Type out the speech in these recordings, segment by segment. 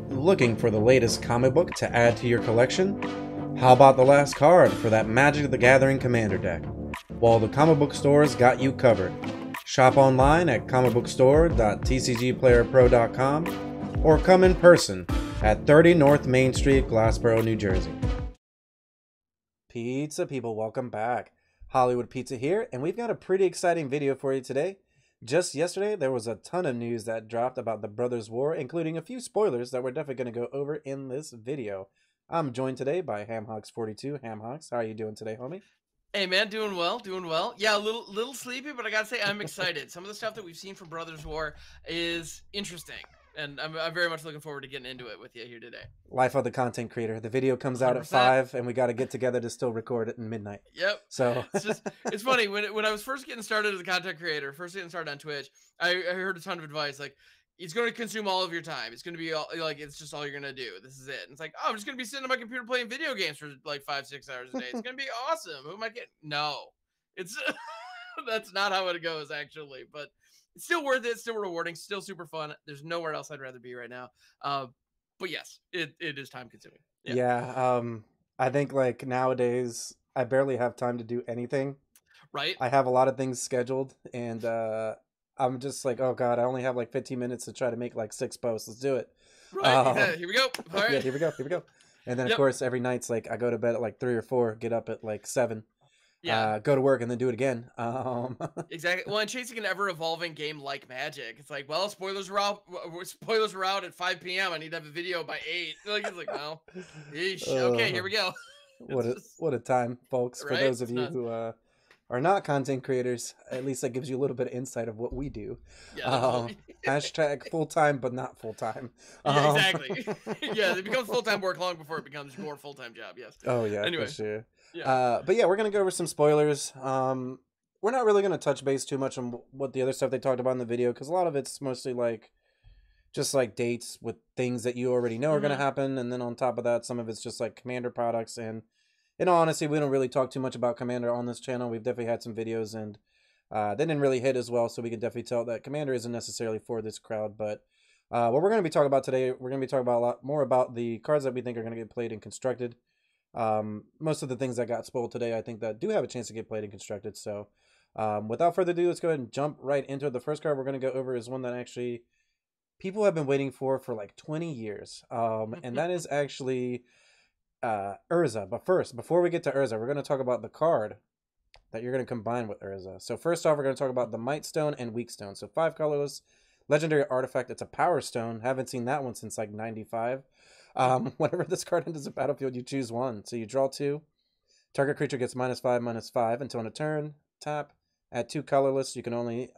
Looking for the latest comic book to add to your collection? How about the last card for that Magic the Gathering Commander deck? Well, the comic book stores got you covered. Shop online at comicbookstore.tcgplayerpro.com or come in person at 30 North Main Street, Glassboro, New Jersey. Pizza people, welcome back. Hollywood Pizza here, and we've got a pretty exciting video for you today. Just yesterday, there was a ton of news that dropped about the Brothers' War, including a few spoilers that we're definitely going to go over in this video. I'm joined today by HamHocks42. HamHocks, how are you doing today, homie? Hey man, doing well, doing well. Yeah, a little sleepy, but I gotta say I'm excited. Some of the stuff that we've seen from Brothers War is interesting, and I'm very much looking forward to getting into it with you here today. Life of the content creator. The video comes out at 100%. 5, and we got to get together to still record it at midnight. Yep. So it's funny when I was first getting started as a content creator, first getting started on Twitch, I heard a ton of advice like, it's going to consume all of your time. It's going to be all, like, it's just all you're going to do. This is it. And it's like, oh, I'm just going to be sitting on my computer playing video games for like 5-6 hours a day. It's going to be awesome. Who am I getting? No, it's that's not how it goes actually, but it's still worth it. Still rewarding, still super fun. There's nowhere else I'd rather be right now. But yes, it is time consuming. Yeah. I think like nowadays I barely have time to do anything. Right. I have a lot of things scheduled, and I'm just like, oh god, I only have like 15 minutes to try to make like 6 posts. Let's do it. Right. Here we go. All right. Yeah, here we go. And then of course every night's like I go to bed at like 3 or 4, get up at like 7. Yeah. Go to work and then do it again. Exactly. Well, and chasing an ever-evolving game like Magic, it's like, well, spoilers were out. Spoilers were out at 5 p.m. I need to have a video by 8. Like, it's like, well, okay, here we go. What a time, folks! For Right? those of you who are not content creators, at least that gives you a little bit of insight of what we do. Yeah. Hashtag full-time, but not full-time. Yeah, exactly. Yeah, it becomes full-time work long before it becomes your full-time job. Yes. Oh yeah, Anyway. for sure. Yeah. But yeah, we're gonna go over some spoilers. We're not really gonna touch base too much on what the other stuff they talked about in the video, because a lot of it's mostly like just like dates with things that you already know are gonna happen, and then on top of that, some of it's just like Commander products. And in all honesty, we don't really talk too much about Commander on this channel. We've definitely had some videos, and they didn't really hit as well, so we can definitely tell that Commander isn't necessarily for this crowd. But what we're going to be talking about today, we're going to be talking about a lot more about the cards that we think are going to get played and constructed. Most of the things that got spoiled today, I think that do have a chance to get played and constructed. So without further ado, let's go ahead and jump right into it. The first card we're going to go over is one that actually people have been waiting for like 20 years. And that is actually Urza. But first, before we get to Urza, we're going to talk about the card that you're going to combine with Urza. So first off, we're going to talk about the Might Stone and Weak Stone. So 5 colorless legendary artifact. It's a Power Stone. Haven't seen that one since like 95. Whenever this card enters the battlefield, you choose one. So you draw 2. Target creature gets -5/-5 until on a turn. Tap. Add 2 colorless. You can only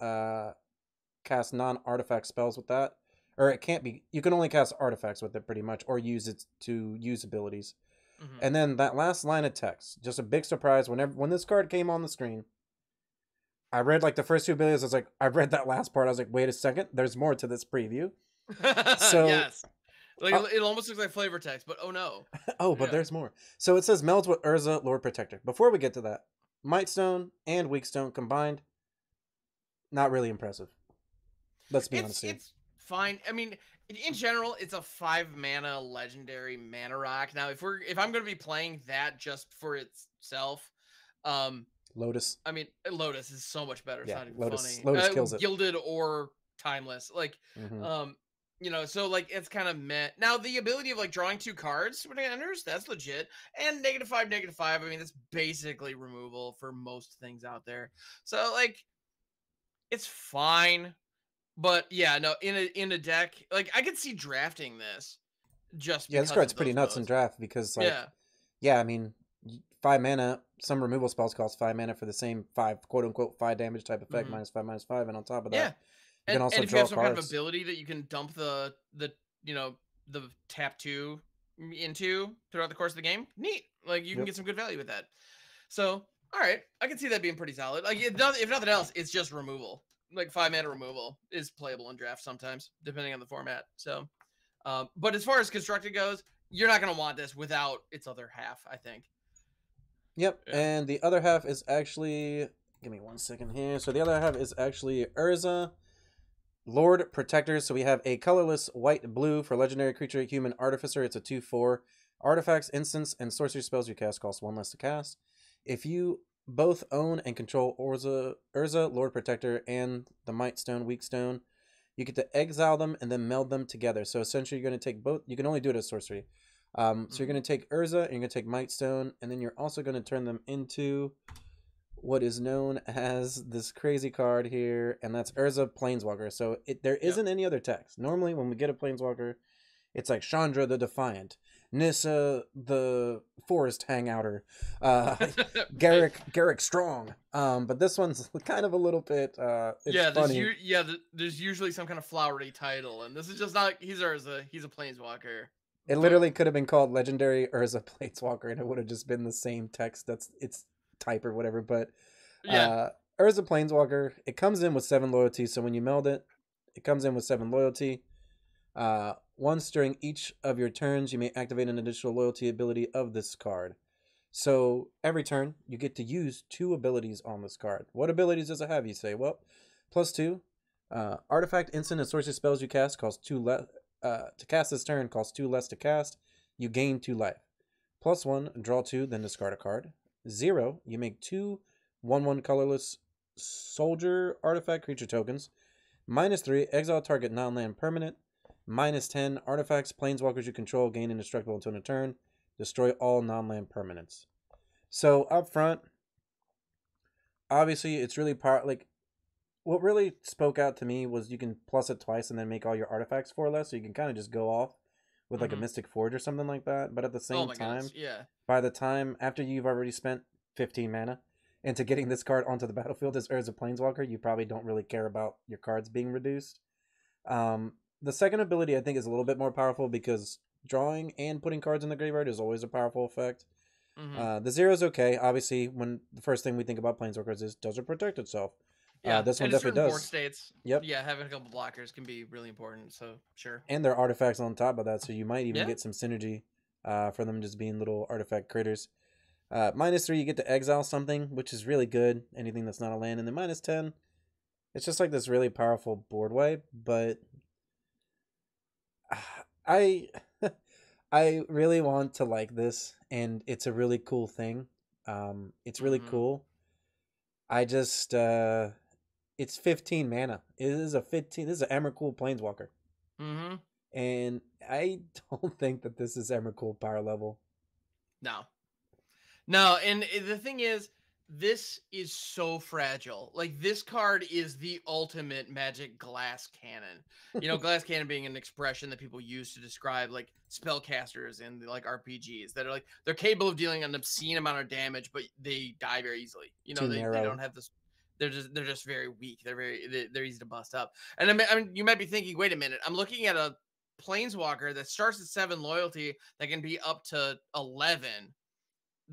cast non-artifact spells with that. Or it can't be. You can only cast artifacts with it pretty much, or use it to use abilities. And then that last line of text, just a big surprise. When this card came on the screen, I read like the first 2 abilities. I was like, I read that last part. I was like, wait a second, there's more to this preview. So yes, like it almost looks like flavor text, but oh no. But there's more. So it says melds with Urza, Lord Protector. Before we get to that, Might Stone and Weak Stone combined, not really impressive. Let's be honest here. It's fine. I mean, in general, it's a 5-mana legendary mana rock. Now, if I'm going to be playing that just for itself, Lotus. I mean, Lotus is so much better. It's not even funny. Lotus kills it. Gilded or Timeless, like, you know, so like it's kind of meh. Now, the ability of like drawing 2 cards when it enters, that's legit. And -5/-5. I mean, that's basically removal for most things out there. So like, it's fine. But yeah, no, in a deck, like I could see drafting this just because this card's pretty nuts in draft because like I mean 5 mana, some removal spells cost 5 mana for the same 5 quote unquote 5 damage type effect, -5/-5, and on top of that, you can also and if draw you have some cards. kind of ability that you can dump the you know the tap 2 into throughout the course of the game, neat. Like you can get some good value with that. So all right, I can see that being pretty solid. Like if nothing else, it's just removal. Like 5 mana removal is playable in draft sometimes, depending on the format. So, but as far as constructed goes, you're not going to want this without its other half, I think. Yep, and the other half is actually, give me 1 second here. So the other half is actually Urza, Lord Protector. So we have a colorless white-blue for legendary creature, human artificer. It's a 2/4. Artifacts, instants, and sorcery spells you cast cost 1 less to cast. If you both own and control Urza, Lord Protector, and the Might Stone, Weak Stone, you get to exile them and then meld them together. So essentially, you're going to take both. You can only do it as sorcery. So you're going to take Urza, and you're going to take Might Stone, and then you're also going to turn them into what is known as this crazy card here, and that's Erza Planeswalker. So there isn't any other text. Normally, when we get a Planeswalker, it's like Chandra the Defiant, Nissa the Forest Hangouter, Garrick Strong. But this one's kind of a little bit. It's funny. There's usually some kind of flowery title, and this is just not. He's Urza. He's a Planeswalker. It literally could have been called Legendary Urza Planeswalker, and it would have just been the same text. That's its type or whatever. But Urza Planeswalker, it comes in with 7 loyalty. So when you meld it, it comes in with 7 loyalty. Once during each of your turns, you may activate an additional loyalty ability of this card. So every turn, you get to use 2 abilities on this card. What abilities does it have, you say? Well, +2. Artifact, instant, and sorcery spells you cast cost 2 less. To cast this turn, costs 2 less to cast. You gain 2 life. +1, draw 2, then discard a card. 0, you make 2 1/1 colorless soldier artifact creature tokens. -3, exile target non-land permanent. -10, artifacts, planeswalkers you control gain indestructible until end of turn. Destroy all non-land permanents. So up front, obviously it's really like what really spoke out to me was you can plus it twice and then make all your artifacts 4 less, so you can kind of just go off with like a Mystic Forge or something like that. But at the same time, by the time after you've already spent 15 mana into getting this card onto the battlefield as Erza Planeswalker, you probably don't really care about your cards being reduced. The second ability I think is a little bit more powerful because drawing and putting cards in the graveyard is always a powerful effect. The 0 is okay. Obviously, when the first thing we think about Planeswalkers is, does it protect itself? Yeah, this one definitely does. Board states. Yep. Yeah, having a couple blockers can be really important. So sure. And there are artifacts on top of that, so you might even get some synergy for them just being little artifact critters. -3, you get to exile something, which is really good. Anything that's not a land, and then -10, it's just like this really powerful board wipe. But I really want to like this, and it's a really cool thing. It's really cool. I just it's 15 mana. It is a 15. This is an Emrakul Planeswalker. And I don't think that this is Emrakul power level. No, and the thing is, this is so fragile. Like, this card is the ultimate Magic glass cannon. You know, glass cannon being an expression that people use to describe like spellcasters and like RPGs that are like they're capable of dealing an obscene amount of damage, but they die very easily. You know, they don't have this. They're just very weak. They're easy to bust up. And I mean, you might be thinking, wait a minute, I'm looking at a Planeswalker that starts at 7 loyalty that can be up to 11.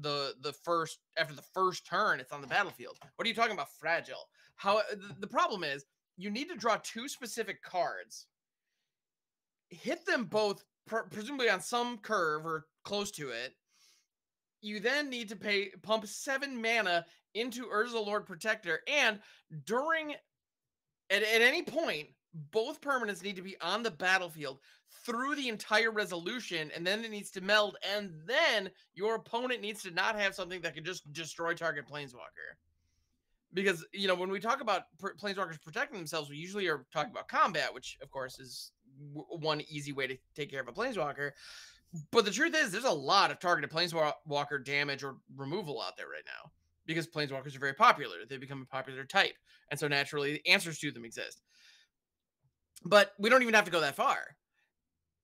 After the first turn, it's on the battlefield. What are you talking about fragile? How the problem is you need to draw 2 specific cards, hit them both presumably on some curve or close to it. You then need to pump 7 mana into Urza Lord Protector, and at any point, both permanents need to be on the battlefield through the entire resolution, and then it needs to meld, and then your opponent needs to not have something that can just destroy target Planeswalker. Because, you know, when we talk about Planeswalkers protecting themselves, we usually are talking about combat, which, of course, is one easy way to take care of a Planeswalker. But the truth is, there's a lot of targeted Planeswalker damage or removal out there right now, because Planeswalkers are very popular. They become a popular type, and so naturally, answers to them exist. But we don't even have to go that far.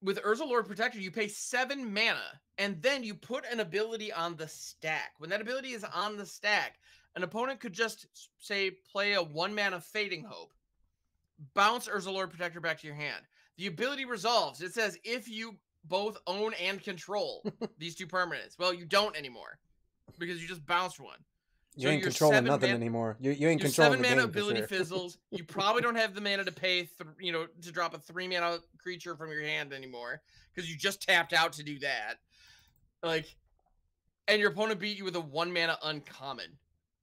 With Urza Lord Protector, you pay 7 mana, and then you put an ability on the stack. When that ability is on the stack, an opponent could just, say, play a 1 mana Fading Hope, bounce Urza Lord Protector back to your hand. The ability resolves. It says, if you both own and control these 2 permanents. Well, you don't anymore, because you just bounced one. You ain't controlling nothing anymore. You ain't controlling the game. 7 mana ability fizzles. You probably don't have the mana to pay, to drop a 3 mana creature from your hand anymore, because you just tapped out to do that. Like, and your opponent beat you with a 1 mana uncommon.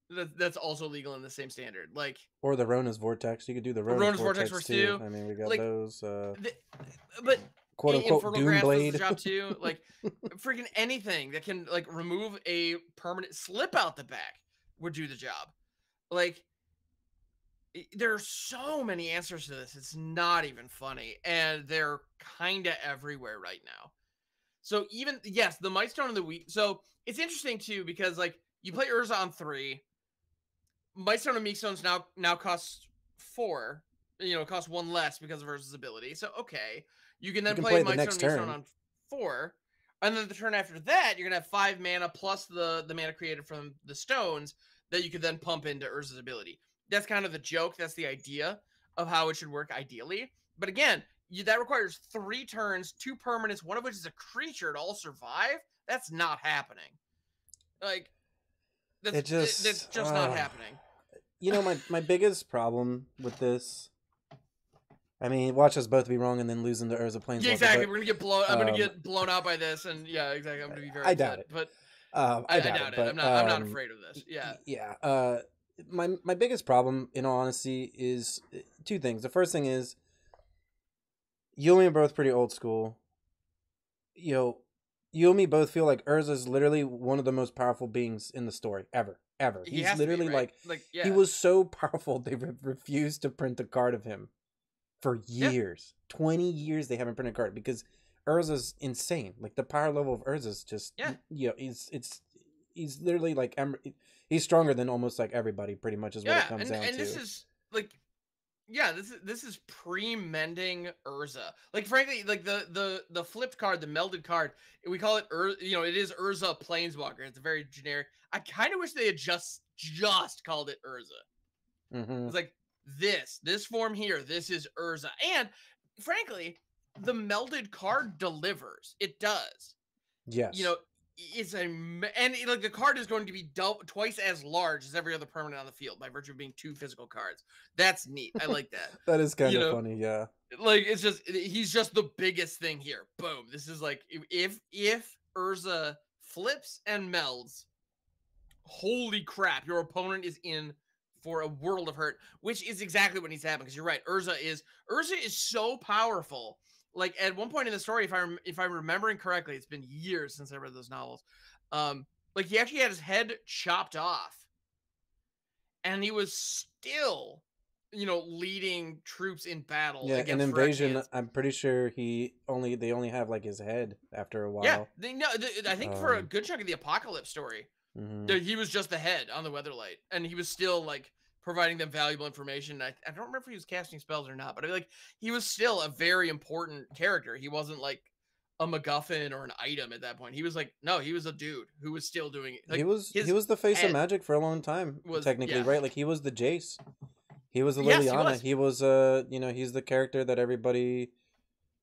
That's also legal in the same standard. Like, or the Rona's Vortex. You could do the Rona's Vortex Vortex too. too. I mean, we got Like, those. but Quote unquote Fertile Grass does the Doomblade. job too. Like, freaking anything that can like remove a permanent slip out the back would do the job. Like, there are so many answers to this. It's not even funny, and they're kind of everywhere right now. So even yes, the Mightstone of the Week. So it's interesting too because like you play Urza on 3. Mightstone and Meekstones now cost 4. You know, it costs 1 less because of Urza's ability. So okay, you can then play the Mightstone next and Meekstone turn on 4, and then the turn after that, you're gonna have 5 mana plus the mana created from the stones that you could then pump into Urza's ability. That's kind of the joke. That's the idea of how it should work ideally. But again, that requires 3 turns, 2 permanents, one of which is a creature to all survive. That's not happening. Like, that's just not happening. You know, my biggest problem with this, I mean, watch us both be wrong and then losing to Erza Planeswalker. Yeah, exactly. We're gonna get blown. I'm gonna get blown out by this, and yeah, exactly. I'm gonna be very. I doubt it, but I doubt it. But, I'm not afraid of this. Yeah. Yeah. My biggest problem, in all honesty, is 2 things. The first thing is, you and me are both pretty old school. You and me both feel like Urza is literally one of the most powerful beings in the story ever. He's literally right? like yeah. He was so powerful they refused to print a card of him for years. 20 years they haven't printed a card because Urza's insane. Like the power level of Urza's just he's literally like he's stronger than almost like everybody pretty much is what it comes down to. And this is like this is pre-mending Urza. Like frankly, like the flipped card, the melded card, we call it it is Urza Planeswalker. It's a very generic. I kind of wish they had just called it Urza. It's like this form here, this is Urza. And frankly, the melded card delivers. It does. Yes. You know, like the card is going to be twice as large as every other permanent on the field by virtue of being 2 physical cards. That's neat. I like that. That is kind of funny, yeah. Like he's just the biggest thing here. Boom. This is like if Urza flips and melds, holy crap, your opponent is in for a world of hurt, which is exactly what needs to happen. Because you're right, Urza is so powerful. Like at one point in the story, if I'm remembering correctly, it's been years since I read those novels. Like he actually had his head chopped off, and he was still, leading troops in battle. Yeah, against an invasion. Phyrexians. I'm pretty sure they only have like his head after a while. Yeah, I think for a good chunk of the Apocalypse story, he was just the head on the Weatherlight, and he was still like providing them valuable information. I don't remember if he was casting spells or not, but I like he was still a very important character. He wasn't like a MacGuffin or an item at that point. He was like, no, he was a dude who was still doing it. Like, he was the face of Magic for a long time, technically, right? Like he was the Jace. He was the Liliana. He was he's the character that everybody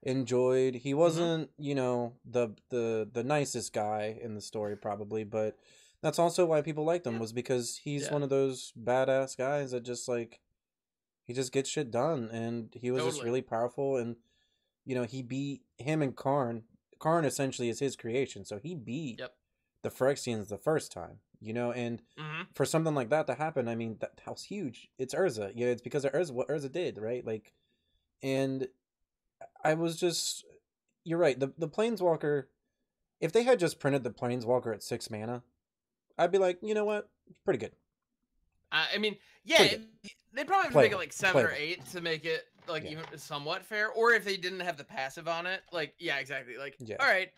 enjoyed. He wasn't, the nicest guy in the story probably, but that's also why people liked him, was because he's one of those badass guys that just like he just gets shit done, and he was just really powerful, and he beat him and Karn. Karn essentially is his creation, so he beat the Phyrexians the first time, and for something like that to happen, I mean that was huge. It's Urza, it's because of Urza, what Urza did, right? Like, and I was just, you're right. The Planeswalker, if they had just printed the Planeswalker at 6 mana, I'd be like, you know what? It's pretty good. I mean, yeah, they'd probably have to make it like 7 or 8 to make it like even somewhat fair. Or if they didn't have the passive on it, like, yeah, exactly. Like, all right,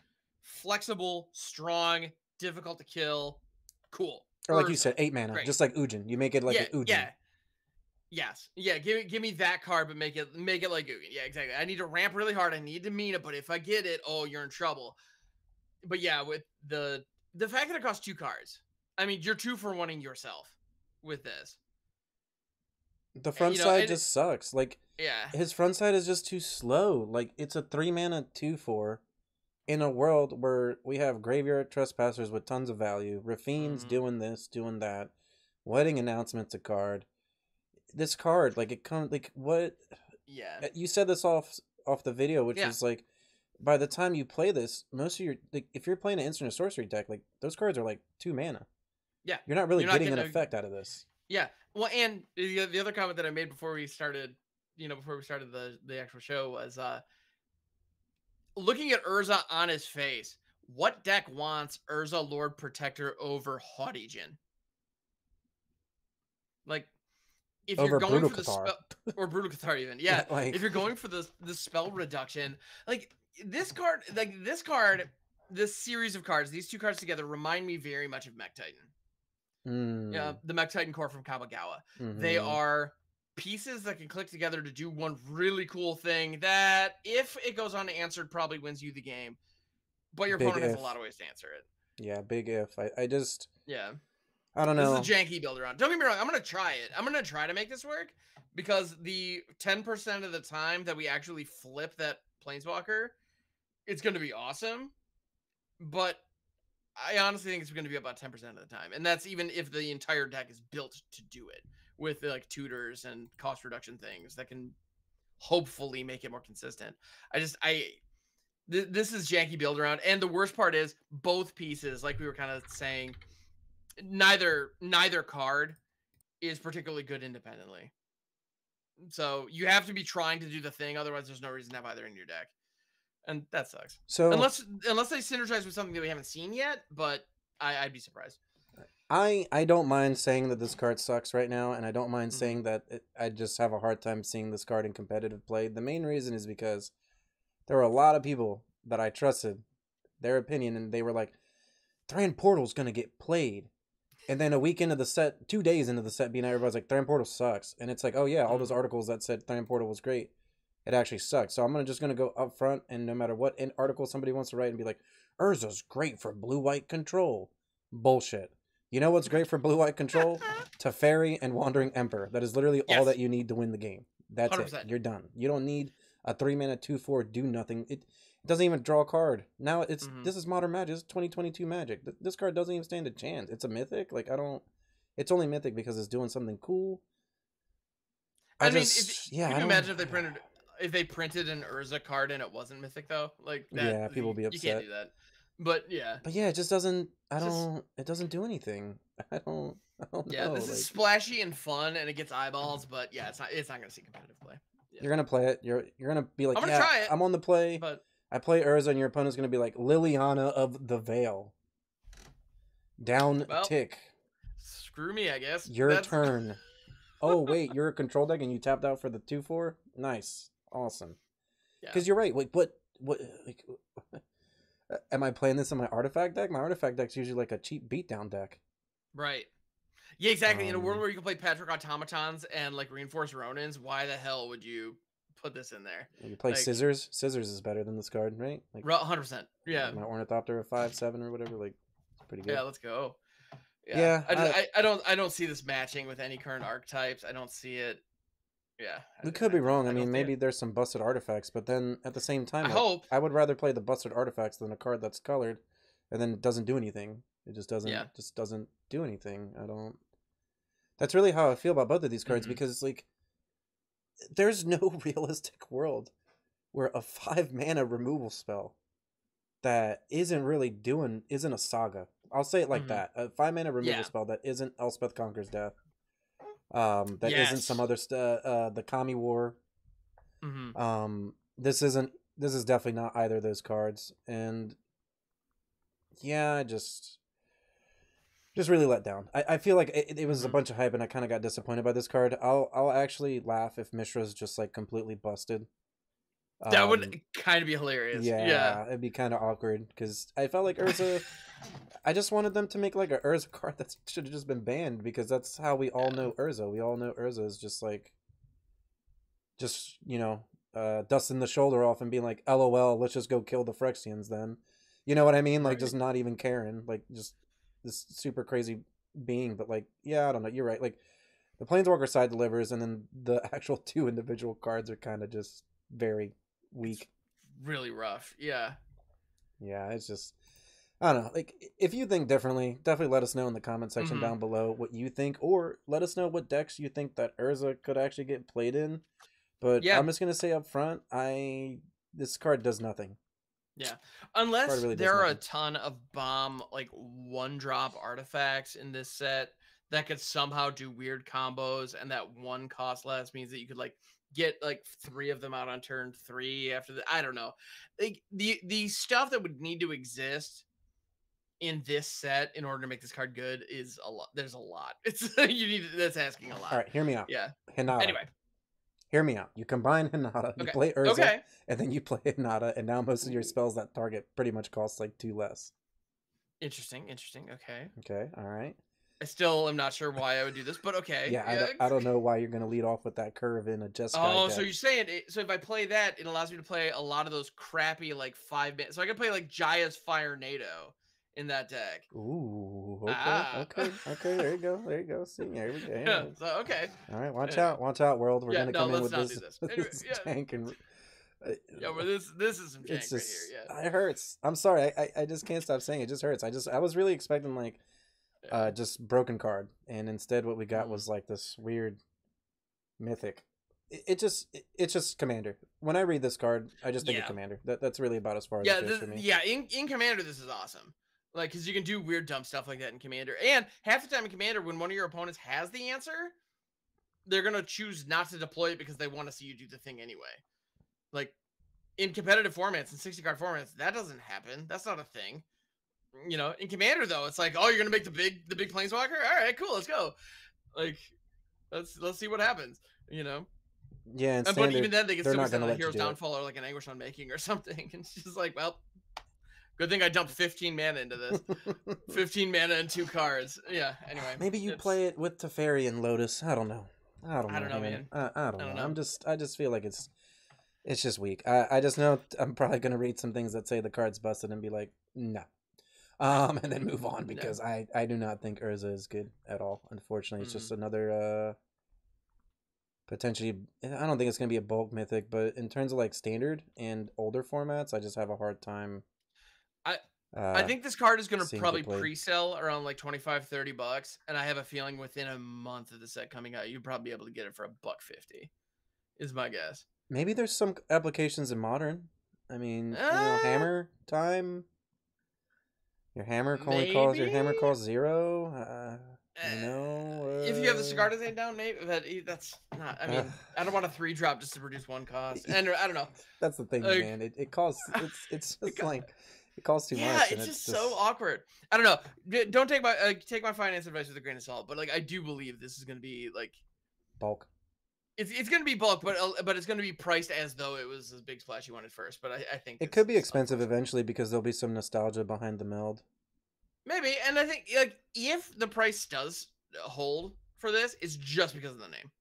flexible, strong, difficult to kill, cool. Or like you said, 8 mana, just like Ugin. You make it like an Ugin. Yeah. Yes. Yeah. Give me that card, but make it like Ugin. Yeah, exactly. I need to ramp really hard. I need to mean it, but if I get it, oh, you're in trouble. But yeah, with the fact that it costs 2 cards, I mean, you're 2 for 1-ing yourself with this. The front side just sucks. Like, his front side is just too slow. Like, it's a 3 mana 2/4 in a world where we have Graveyard Trespassers with tons of value, Rafine's doing this, doing that, Wedding Announcement's a card. This card, like, it comes, like, what? Yeah. You said this off the video, which is like, by the time you play this, most of your, like, if you're playing an instant or sorcery deck, like, those cards are like 2 mana. Yeah, You're not really getting an effect out of this. Yeah. Well, and the other comment that I made before we started, the actual show was looking at Urza on his face. What deck wants Urza Lord Protector over Haughtygen? Like, if Over you're going Brutal for the Cathar. spell, or Brutal Cathar even, yeah. Like, if you're going for the spell reduction, like this card, this series of cards, these two cards together remind me very much of Mech Titan. Yeah, the Mech Titan core from Kamigawa. They are pieces that can click together to do one really cool thing that, if it goes unanswered, probably wins you the game. But your opponent has a lot of ways to answer it. Yeah, big if. I just... Yeah. I don't know. This is a janky build around. Don't get me wrong. I'm going to try it. I'm going to try to make this work, because the 10% of the time that we actually flip that Planeswalker, it's going to be awesome. But I honestly think it's going to be about 10% of the time. And that's even if the entire deck is built to do it, with like tutors and cost reduction things that can hopefully make it more consistent. This is janky build around. And the worst part is both pieces, like we were kind of saying, neither card is particularly good independently. So you have to be trying to do the thing. Otherwise, there's no reason to have either in your deck. And that sucks. So unless they synergize with something that we haven't seen yet, but I'd be surprised. I don't mind saying that this card sucks right now, and I don't mind saying that I just have a hard time seeing this card in competitive play. The main reason is because there were a lot of people that I trusted their opinion, and they were like, Thran Portal's going to get played. And then a week into the set, 2 days into the set, everybody's like, Thran Portal sucks. And it's like, oh yeah, all those articles that said Thran Portal was great, it actually sucks. So I'm just going to go up front, and no matter what article somebody wants to write, and be like, Urza's great for blue-white control. Bullshit. You know what's great for blue-white control? Teferi and Wandering Emperor. That is literally all that you need to win the game. That's 100%. It. You're done. You don't need a 3-mana 2/4 do nothing. It doesn't even draw a card. Now this is Modern Magic. It's 2022 Magic. This card doesn't even stand a chance. It's a mythic. Like, it's only mythic because it's doing something cool. Can you imagine if they printed an Urza card and it wasn't mythic though? Like that, yeah, people would be upset. You can't do that. But yeah, it just doesn't. It doesn't do anything. I don't know. This is splashy and fun, and it gets eyeballs. But yeah, it's not going to see competitive play. Yeah. You're gonna play it. You're gonna be like, I'm gonna try it. I'm on the play. But I play Urza, and your opponent's gonna be like Liliana of the Veil. Down tick. Screw me, I guess. Your turn. Oh wait, you're a control deck, and you tapped out for the 2/4. Nice, awesome. Because you're right. Like what? Like, am I playing this in my artifact deck? My artifact deck's usually like a cheap beatdown deck. Right. Yeah, exactly. In a world where you can play Patrick Automatons and like Reinforced Ronins, why the hell would you put this in there? You play Scissors. Scissors is better than this card, right? Like 100%. Yeah. My Ornithopter of 5/7 or whatever. Like, it's pretty good. Yeah, let's go. Yeah. I don't see this matching with any current archetypes. I don't see it. Yeah. We could be wrong. I mean, maybe there's some busted artifacts, but then at the same time, I would rather play the busted artifacts than a card that's colored and then it doesn't do anything. It just doesn't do anything. That's really how I feel about both of these cards, because like there's no realistic world where a 5-mana removal spell that isn't a saga. I'll say it like that. A 5-mana removal spell that isn't Elspeth Conquers Death. That isn't some other the Kami War. This is definitely not either of those cards, and I just really let down. I feel like it was a bunch of hype, and I kind of got disappointed by this card. I'll actually laugh if Mishra's just like completely busted. That would kind of be hilarious. Yeah, it'd be kind of awkward because I felt like Urza. I just wanted them to make like a Urza card that should have just been banned, because that's how we all know Urza. We all know Urza is just like, dusting the shoulder off and being like, LOL, let's just go kill the Phyrexians then. You know what I mean? Like, just not even caring. Like, just this super crazy being. But like, I don't know. You're right. Like, the Planeswalker side delivers, and then the actual 2 individual cards are kind of just very weak. It's really rough. Yeah, it's just, I don't know. Like, if you think differently, definitely let us know in the comment section down below what you think, or let us know what decks you think that Urza could actually get played in. But I'm just gonna say up front, this card does nothing. Yeah, unless really there are a nothing. ton of bomb like 1-drop artifacts in this set that could somehow do weird combos, and that one cost less means that you could like get like 3 of them out on turn 3 after the I don't know. Like the stuff that would need to exist in this set in order to make this card good is a lot. There's a lot. It's that's asking a lot. All right, hear me out. Yeah. Hinata. Anyway. Hear me out. You combine Hinata, you Okay. play Urza, Okay. and then you play Hinata, and now most of your spells that target pretty much cost like 2 less. Interesting. Okay. Okay, all right. I still am not sure why I would do this, but okay. Yeah, I don't know why you're going to lead off with that curve in a Just Guide Oh, deck. so you're saying so if I play that, it allows me to play a lot of those crappy like 5-man. So I can play like Jaya's Fire NATO in that deck. Ooh, okay. There you go. See, there we go. Yeah, so, okay. All right, watch out, world. We're gonna come in with not this, do this. Anyway, tank and. Yeah, but this is some jank It's just, right here. Yeah, it hurts. I'm sorry. I just can't stop saying it. It just hurts. I was really expecting like, just broken card, and instead what we got was like this weird, mythic. It's just Commander. When I read this card, I just think of Commander. That's really about as far as it goes for me. Yeah, in Commander, this is awesome. Like, because you can do weird, dumb stuff like that in Commander. And half the time in Commander, when one of your opponents has the answer, they're going to choose not to deploy it because they want to see you do the thing anyway. Like, in competitive formats, in 60-card formats, that doesn't happen. That's not a thing. You know, in Commander, though, it's like, oh, you're going to make the big Planeswalker? All right, cool, let's go. Like, let's see what happens, you know? Yeah, and but even then, they can still not send let a Hero's Downfall or like an Anguish Unmaking or something. And it's just like, well... Good thing I dumped 15 mana into this. 15 mana and 2 cards. Yeah, anyway. Maybe you play it with Teferi and Lotus. I don't know. I don't know, man. I don't know. I just feel like it's just weak. I just know I'm probably going to read some things that say the card's busted and be like, no. And then move on because I do not think Urza is good at all. Unfortunately, it's just another potentially, I don't think it's going to be a bulk mythic, but in terms of like standard and older formats, I just have a hard time. I think this card is going to probably pre-sell around like $25-$30, and I have a feeling within a month of the set coming out, you'll probably be able to get it for $1.50. Is my guess. Maybe there's some applications in Modern. I mean, Hammer time. Your Hammer only calls 0. If you have the Cigar Design down, maybe that's not. I mean, I don't want a 3-drop just to produce 1 cost, and I don't know. That's the thing, man. It costs. It's just like. It costs too much. Yeah, it's just so awkward. I don't know. Don't take my finance advice with a grain of salt, but like I do believe this is going to be like bulk. It's going to be bulk, but it's going to be priced as though it was this big splash you wanted first. But I think it could be expensive eventually because there'll be some nostalgia behind the meld. Maybe, and I think like if the price does hold for this, it's just because of the name.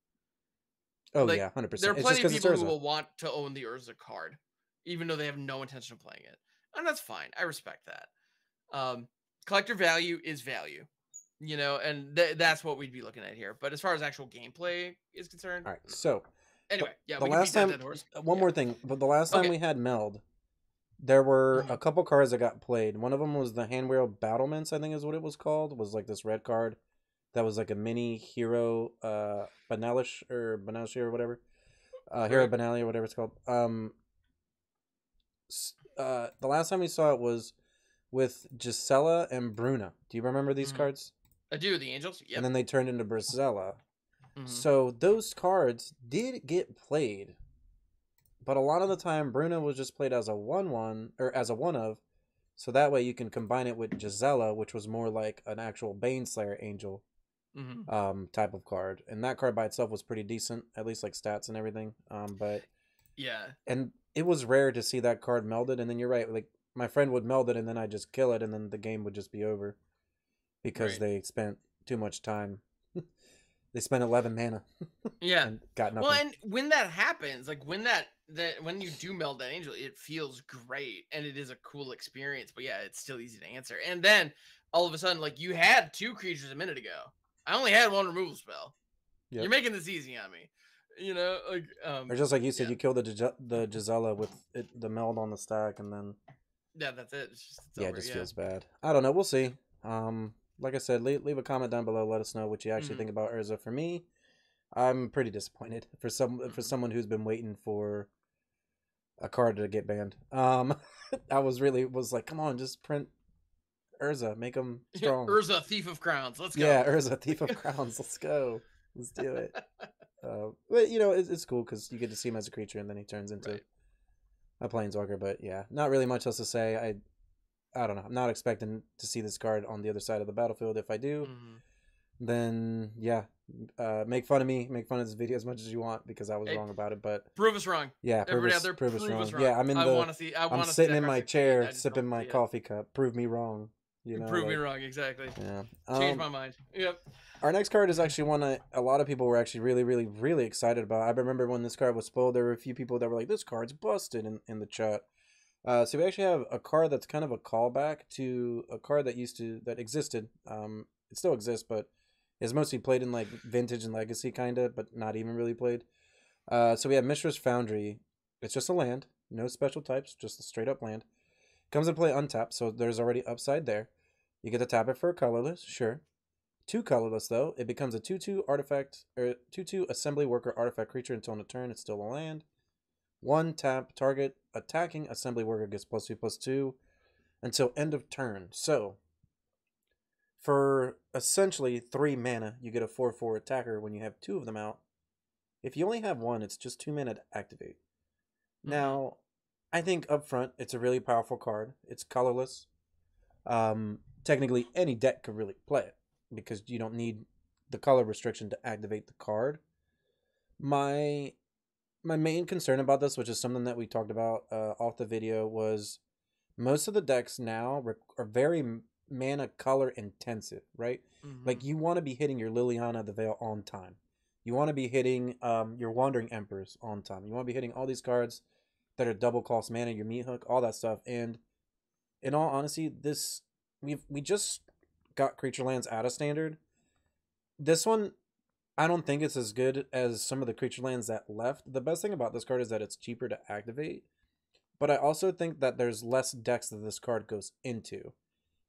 Oh like, yeah, 100%. There are plenty of people who will want to own the Urza card, even though they have no intention of playing it. And that's fine. I respect that. Collector value is value, you know, and that's what we'd be looking at here. But as far as actual gameplay is concerned, all right. So anyway, the last time, one more thing, but the last time we had Meld, there were a couple cards that got played. One of them was the Handwheel Battlements, I think is what it was called. It was like this red card that was like a mini hero, Banalish or whatever, Hero Banali or whatever it's called. The last time we saw it was with Gisela and Bruna. Do you remember these cards? I do, the Angels. Yep. And then they turned into Brisella. So those cards did get played. But a lot of the time, Bruna was just played as a 1/1, or as a 1/of. So that way you can combine it with Gisela, which was more like an actual Baneslayer Angel type of card. And that card by itself was pretty decent, at least like stats and everything. But yeah. And it was rare to see that card melded, and then you're right, like my friend would meld it and then I'd just kill it and then the game would just be over because they spent too much time. They spent 11 mana. Yeah. And got nothing. Well, and when that happens, like when when you do meld that Angel, it feels great and it is a cool experience, but yeah, it's still easy to answer. And then all of a sudden, like you had 2 creatures a minute ago. I only had 1 removal spell. Yep. You're making this easy on me. You know, like or just like you said, you killed the Gisela with the meld on the stack, and then that's it. It's it just feels bad. I don't know. We'll see. Like I said, leave a comment down below. Let us know what you actually think about Urza. For me, I'm pretty disappointed for someone who's been waiting for a card to get banned. I was like, come on, just print Urza, make them strong. Urza, Thief of Crowns. Let's go. Yeah, Urza, Thief of Crowns. Let's go. Let's do it. But you know, it's cool because you get to see him as a creature, and then he turns into a planeswalker. But yeah, not really much else to say. I don't know. I'm not expecting to see this card on the other side of the battlefield. If I do, then yeah, make fun of me, make fun of this video as much as you want because I was wrong about it. But prove us wrong. Yeah, everybody out there, prove us wrong. Yeah, I'm sitting in my chair, sipping my coffee cup. Prove me wrong. You know, prove me wrong, exactly. Yeah, change my mind. Yep. Our next card is actually one a lot of people were actually really excited about. I remember when this card was spoiled, there were a few people that were like, "This card's busted" in the chat. So we actually have a card that's kind of a callback to a card that existed. It still exists, but is mostly played in like Vintage and Legacy, kind of, but not even really played. So we have Mishra's Foundry. It's just a land, no special types, just a straight up land. Comes into play untapped, so there's already upside there. You get to tap it for a colorless, sure. 2 colorless though, it becomes a 2/2 artifact or 2/2 assembly worker artifact creature until end of turn. It's still a land. 1 tap, target attacking assembly worker gets +2/+2 until end of turn. So for essentially 3 mana, you get a 4/4 attacker when you have 2 of them out. If you only have 1, it's just 2 mana to activate. Now, I think up front, it's a really powerful card. It's colorless. Technically, any deck could really play it because you don't need the color restriction to activate the card. My main concern about this, which is something that we talked about off the video, was most of the decks now are very mana color intensive, right? Like you want to be hitting your Liliana the Veil on time. You want to be hitting your Wandering Emperors on time. You want to be hitting all these cards that are double cost mana, your Meat Hook, all that stuff. And in all honesty, we just got creature lands out of standard. This one, I don't think it's as good as some of the creature lands that left. The best thing about this card is that it's cheaper to activate. But I also think that there's less decks that this card goes into.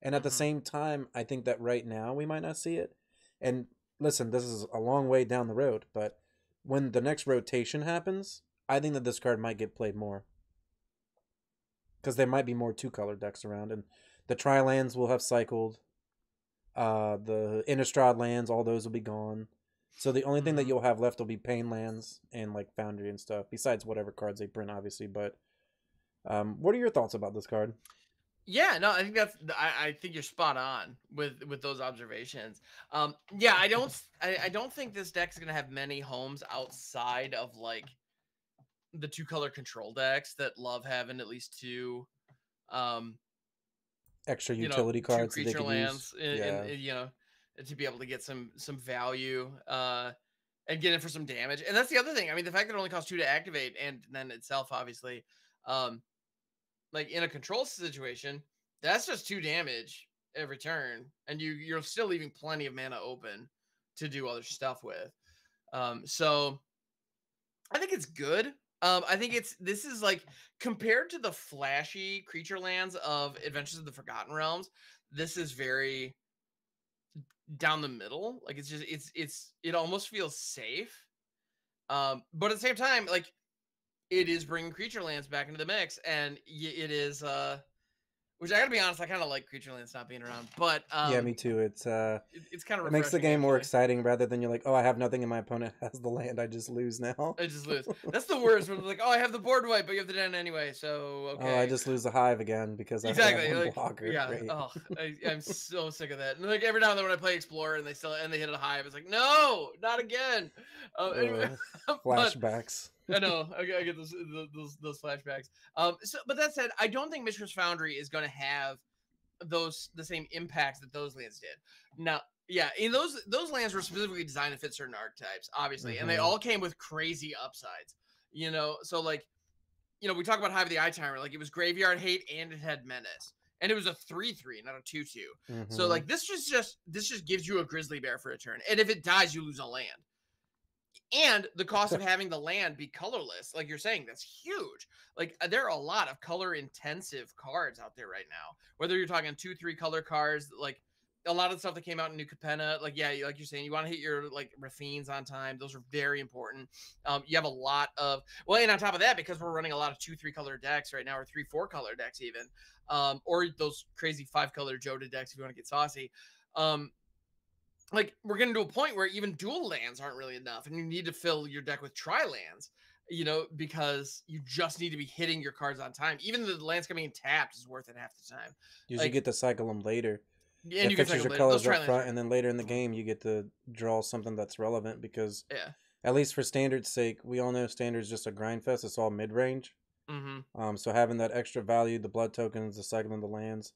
And at the same time, I think that right now we might not see it. And listen, this is a long way down the road, but when the next rotation happens, I think that this card might get played more. Because there might be more 2-color decks around, and the Tri-lands will have cycled. The Innistrad lands, all those will be gone. So the only thing that you'll have left will be Pain lands and like Foundry and stuff, besides whatever cards they print, obviously. But what are your thoughts about this card? Yeah, no, I think I think you're spot on with those observations. Yeah, I don't think this deck's gonna have many homes outside of like the 2-color control decks that love having at least 2 extra utility cards 2 creature lands to be able to get some value and get in for some damage. And that's the other thing. I mean, the fact that it only costs 2 to activate, and then itself obviously like in a control situation, that's just 2 damage every turn, and you're still leaving plenty of mana open to do other stuff with. So I think it's good. I think this is like, compared to the flashy creature lands of Adventures of the Forgotten Realms, this is very down the middle. Like it almost feels safe. But at the same time, like it is bringing creature lands back into the mix, and it is which I gotta be honest, I kind of like creature lands not being around, but yeah, me too. It's kind of it makes the game more exciting rather than you're like, oh, I have nothing and my opponent has the land, I just lose now. I just lose. That's the worst. When like, oh, I have the board wipe, but you have the den anyway, so okay. Oh, I just lose the Hive again because I have one blocker. Yeah. Great. Oh, I'm so sick of that. And like every now and then when I play Explorer and they hit a Hive, it's like, no, not again. Anyway, flashbacks. I know. I get those flashbacks. But that said, I don't think Mishra's Foundry is going to have the same impacts that those lands did. Now, yeah, in those lands were specifically designed to fit certain archetypes, obviously, and they all came with crazy upsides. So like, we talk about Hive of the Eye Timer, like it was graveyard hate and it had menace, and it was a 3/3, not a 2/2. So like this just gives you a grizzly bear for a turn, and if it dies, you lose a land. And the cost of having the land be colorless, like you're saying, that's huge. Like there are a lot of color intensive cards out there right now. Whether you're talking 2-3 color cards, like a lot of the stuff that came out in New Capenna, like like you're saying, you want to hit your like Rafines on time. Those are very important. You have a lot of and on top of that, because we're running a lot of 2-3 color decks right now, or 3-4 color decks even, or those crazy 5 color Joda decks if you want to get saucy. Like we're getting to a point where even dual lands aren't really enough, and you need to fill your deck with tri-lands, because you just need to be hitting your cards on time. Even the lands coming in tapped is worth it half the time. Usually get to cycle them later. And you fixes your colors up front, and then later in the game you get to draw something that's relevant, because at least for standard's sake, we all know standard's just a grind fest. It's all mid-range. So having that extra value, the blood tokens, the cycling the lands,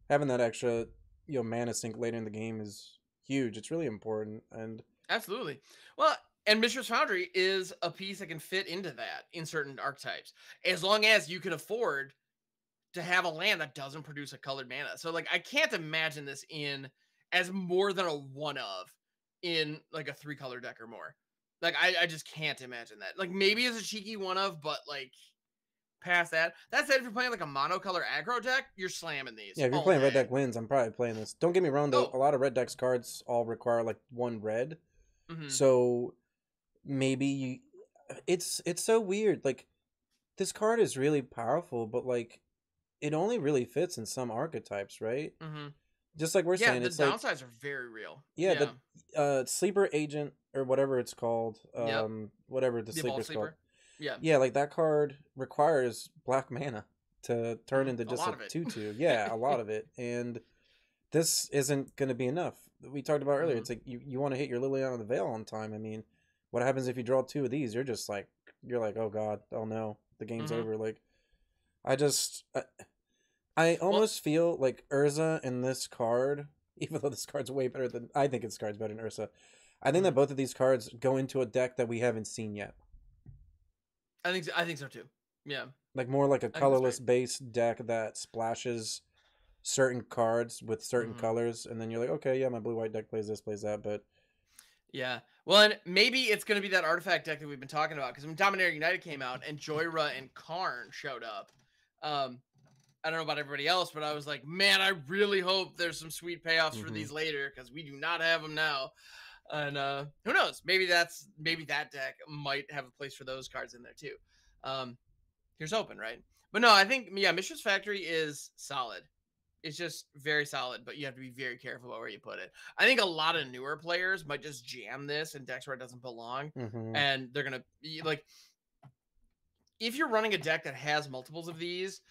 having that extra mana sink later in the game is huge. It's really important. And absolutely. Well, and Mishra's Foundry is a piece that can fit into that in certain archetypes, as long as you can afford to have a land that doesn't produce a colored mana. So like I can't imagine this in as more than a one of in like a 3-color deck or more. Like I just can't imagine that. Like maybe as a cheeky one of, but like past that. That said, if you're playing like a monocolor aggro deck, you're slamming these. Yeah, if you're playing red deck wins, I'm probably playing this. Don't get me wrong though, a lot of red deck's cards all require like 1 red. So maybe it's so weird. Like this card is really powerful, but like it only really fits in some archetypes, right? Just like we're saying, the it's downsides like, are very real. Yeah, the sleeper agent or whatever it's called, whatever the sleeper's called. Yeah, like that card requires black mana to turn into just a 2/2. Yeah, a lot of it, and this isn't going to be enough. We talked about earlier. It's like you want to hit your Liliana of the Veil on time. I mean, what happens if you draw 2 of these? You're like, oh god, oh no, the game's over. Like, I almost feel like Urza in this card, even though this card's way better than I think this card's better than Urza. I think that both of these cards go into a deck that we haven't seen yet. I think so too. Yeah. Like more like a colorless base deck that splashes certain cards with certain colors, and then you're like, okay, yeah, my blue-white deck plays this, plays that, but yeah. Well, and maybe it's going to be that artifact deck that we've been talking about, because when Dominaria United came out and Joyra and Karn showed up, I don't know about everybody else, but I was like, man, I really hope there's some sweet payoffs for these later, because we do not have them now. And who knows? Maybe that deck might have a place for those cards in there too. Here's hoping, right? But no, I think Mishra's Factory is solid. It's just very solid, but you have to be very careful about where you put it. I think a lot of newer players might just jam this in decks where it doesn't belong, and they're gonna be like, if you're running a deck that has multiples of these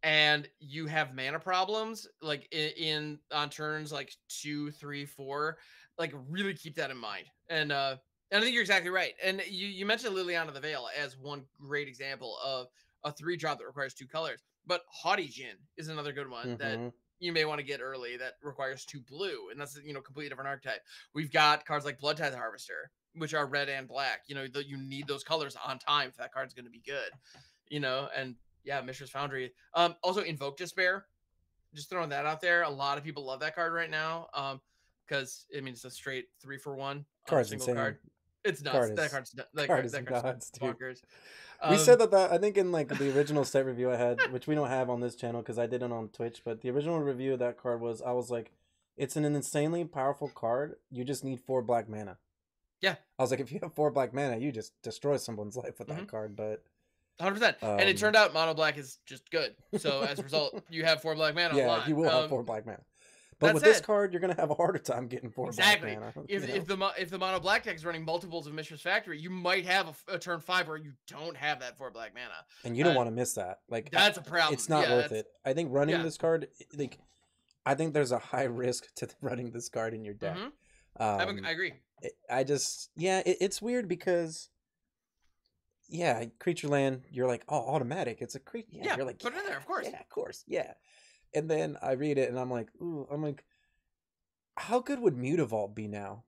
and you have mana problems, like in on turns like 2, 3, 4, like really keep that in mind. And I think you're exactly right. And you mentioned Liliana of the Veil as one great example of a 3-drop that requires 2 colors. But Haughty Djinn is another good one that you may want to get early that requires 2 blue, and that's completely different archetype. We've got cards like Bloodtithe Harvester, which are red and black. You need those colors on time if that card's going to be good. And yeah, Mishra's Foundry. Also Invoke Despair. Just throwing that out there. A lot of people love that card right now. Because it's a straight 3-for-1 card's single insane. card. It's nuts. That card's bonkers. We said that I think in like the original set review I had, which we don't have on this channel because I did it on Twitch, but the original review of that card was, I was like, it's an insanely powerful card. You just need 4 black mana. Yeah. I was like, if you have 4 black mana, you just destroy someone's life with that card. But 100%. And it turned out mono black is just good. So as a result, you have 4 black mana. Yeah, you will have 4 black mana. But with this card, you're gonna have a harder time getting 4 black mana. If the mono black deck is running multiples of Mishra's Factory, you might have a turn 5 where you don't have that 4 black mana, and you don't want to miss that. Like that's a problem. It's not worth it. I think running this card, like, I think there's a high risk to running this card in your deck. I agree. It's weird because creature land, you're like, oh, automatic. It's a creature. Yeah, you're like, put it in there, of course. Yeah, of course. Yeah. And then I read it and I'm like, how good would Mutavault be now?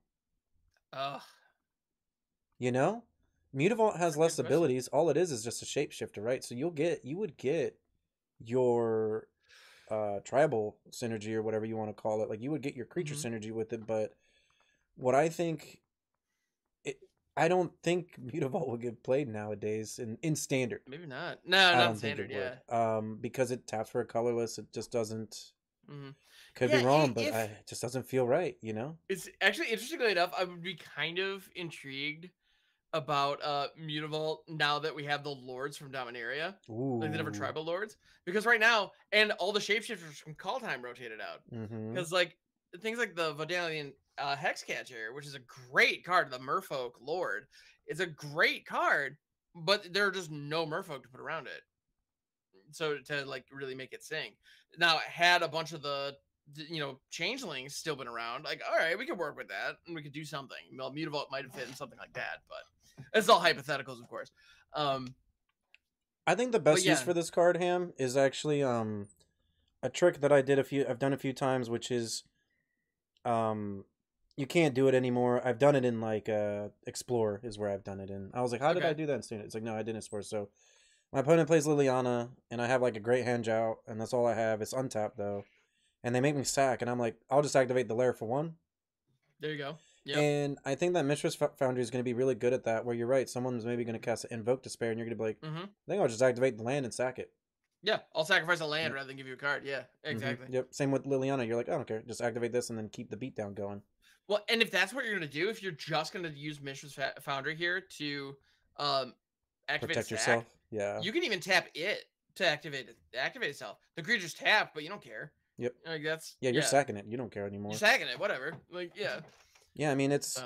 Mutavault has less abilities. All it is just a shapeshifter, right? So you would get your tribal synergy or whatever you want to call it. Like you would get your creature synergy with it, but what I think, I don't think Mutavault would get played nowadays in standard. Maybe not. No, not in standard. Because it taps for a colorless. It just doesn't. Mm-hmm. Could be Yeah, wrong, but it just doesn't feel right, you know? It's actually, interestingly enough, I would be kind of intrigued about Mutavault now that we have the lords from Dominaria, like the different Ooh. tribal lords, because right now, and all the shapeshifters from Call Time rotated out, Mm-hmm. because like things like the Vodalian Hexcatcher, which is a great card, the Merfolk Lord, is a great card, but there are just no Merfolk to put around it, so to like really make it sing. Now, had a bunch of the changelings still been around, like, all right, we could work with that and we could do something. Well, Mutavault might have fit in something like that, but it's all hypotheticals, of course. I think the best use Yeah. for this card, Ham, is actually a trick that I've done a few times, which is you can't do it anymore. I've done it in like Explore is where I've done it in. I was like, how did I do that in Standard? It's like, no, I didn't Explore. So my opponent plays Liliana, and I have like a great hand drought, and that's all I have. It's untapped though, and they make me sack, and I'm like, I'll just activate the lair for one. There you go. Yep. And I think that Mistress Foundry is going to be really good at that. Where you're right, someone's maybe going to cast Invoke Despair, and you're going to be like, I think I'll just activate the land and sack it. Yeah, I'll sacrifice a land rather than give you a card. Yeah, exactly. Yep. Same with Liliana. You're like, I don't care. Just activate this and then keep the beatdown going. Well, and if that's what you're going to do, if you're just going to use Mistress Foundry here to activate Protect sack, yourself. Yeah. you can even tap it to activate itself. The creature's tapped, but you don't care. Yep. Like that's you're sacking it. You don't care anymore. You're sacking it. Whatever. Like yeah. Yeah, I mean it's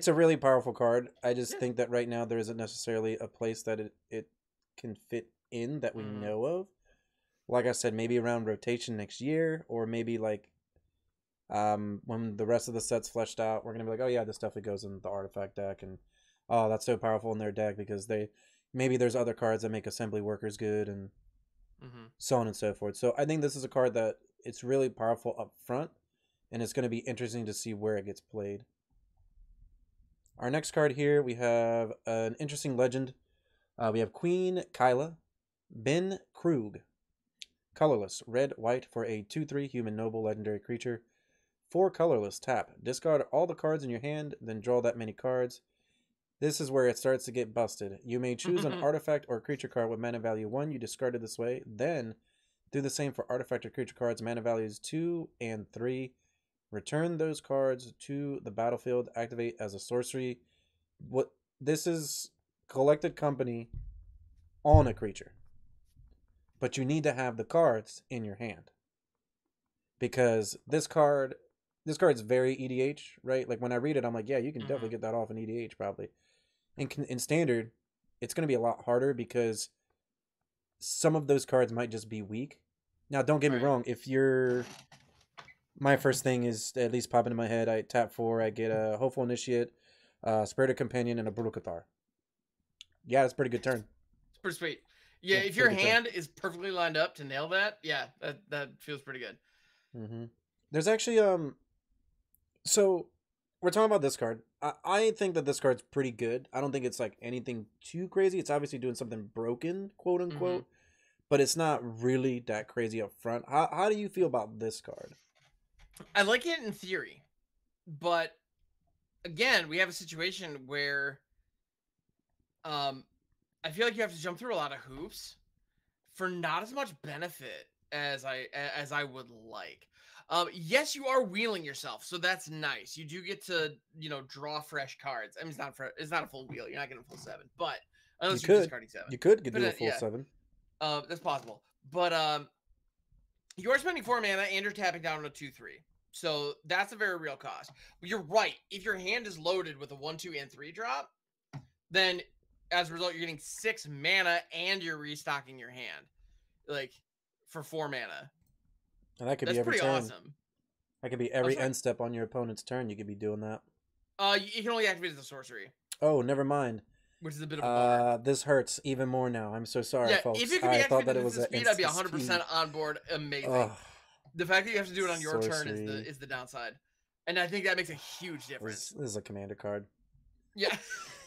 a really powerful card. I just think that right now there isn't necessarily a place that it can fit in that we know of. Like I said, maybe around rotation next year, or maybe like when the rest of the set's fleshed out, we're gonna be like, oh yeah, this definitely goes in the artifact deck, and oh, that's so powerful in their deck because maybe there's other cards that make assembly workers good, and so on and so forth. So I think this is a card that it's really powerful up front, and it's going to be interesting to see where it gets played. Our next card here, we have an interesting legend. We have Queen Kyla, Ben Krug. Colorless, red, white for a 2/3 human noble legendary creature. 4 colorless, tap. Discard all the cards in your hand, then draw that many cards. This is where it starts to get busted. You may choose an artifact or creature card with mana value 1 you discarded this way. Then, do the same for artifact or creature cards, mana values 2 and 3. Return those cards to the battlefield. Activate as a sorcery. This is collected company on a creature. But you need to have the cards in your hand. Because this card's very EDH, right? Like when I read it, I'm like, yeah, you can definitely get that off in EDH probably. In Standard, it's going to be a lot harder because some of those cards might just be weak. Now, don't get me wrong. If you're... My first thing is at least pop into my head. I tap 4. I get a Hopeful Initiate, Spirited Companion, and a Brutal Cathar. Yeah, that's a pretty good turn. It's pretty sweet. Yeah, if your hand is perfectly lined up to nail that, yeah, that feels pretty good. There's actually... So, we're talking about this card. I think that this card's pretty good. I don't think it's like anything too crazy. It's obviously doing something broken, quote unquote, but it's not really that crazy up front. How do you feel about this card? I like it in theory, but again, we have a situation where I feel like you have to jump through a lot of hoops for not as much benefit as I would like. Yes, you are wheeling yourself, so that's nice. You do get to, draw fresh cards. I mean, it's not a full wheel. You're not getting a full 7, but unless you're discarding 7, you could do a full 7. That's possible. But you are spending 4 mana and you're tapping down on a 2/3, so that's a very real cost. But you're right. If your hand is loaded with a 1, 2, and 3 drop, then as a result, you're getting 6 mana and you're restocking your hand, like for 4 mana. And that could be every turn. Awesome. That could be every end step on your opponent's turn. You could be doing that. You can only activate the sorcery. Oh, never mind. Which is a bit of a bummer. This hurts even more now. I'm so sorry, folks. If you could be activated at speed, I'd be 100% on board. Amazing. The fact that you have to do it on your turn is the downside, and I think that makes a huge difference. This is a commander card. Yeah.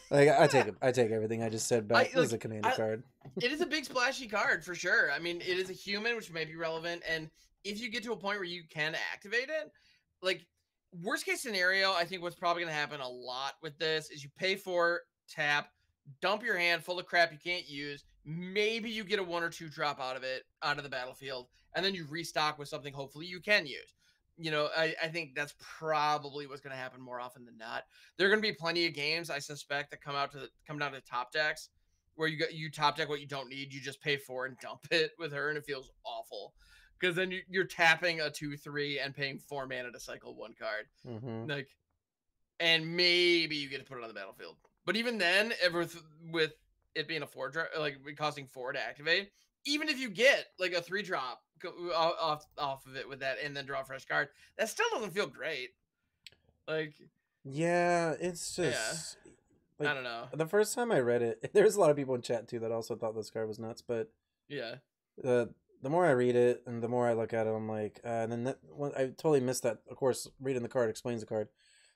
Like I take everything I just said back. This is a commander card. It is a big splashy card for sure. I mean, it is a human, which may be relevant, and if you get to a point where you can activate it, like worst case scenario, I think what's probably going to happen a lot with this is you pay for tap, dump your hand full of crap you can't use, maybe you get a 1 or 2 drop out of it, out of the battlefield, and then you restock with something hopefully you can use. I think that's probably what's going to happen more often than not. There are going to be plenty of games, I suspect, that come down to top decks where you top deck what you don't need, you just pay for and dump it with her, and it feels awful because then you're tapping a 2/3 and paying 4 mana to cycle 1 card, like, and maybe you get to put it on the battlefield. But even then, with it being a 4 drop, like costing 4 to activate, even if you get like a 3 drop off of it with that and then draw a fresh card, that still doesn't feel great. Like, yeah, it's just like, I don't know. The first time I read it, there's a lot of people in chat too that also thought this card was nuts, but yeah, the more I read it and the more I look at it, I'm like, and then I totally missed that. Of course, reading the card explains the card.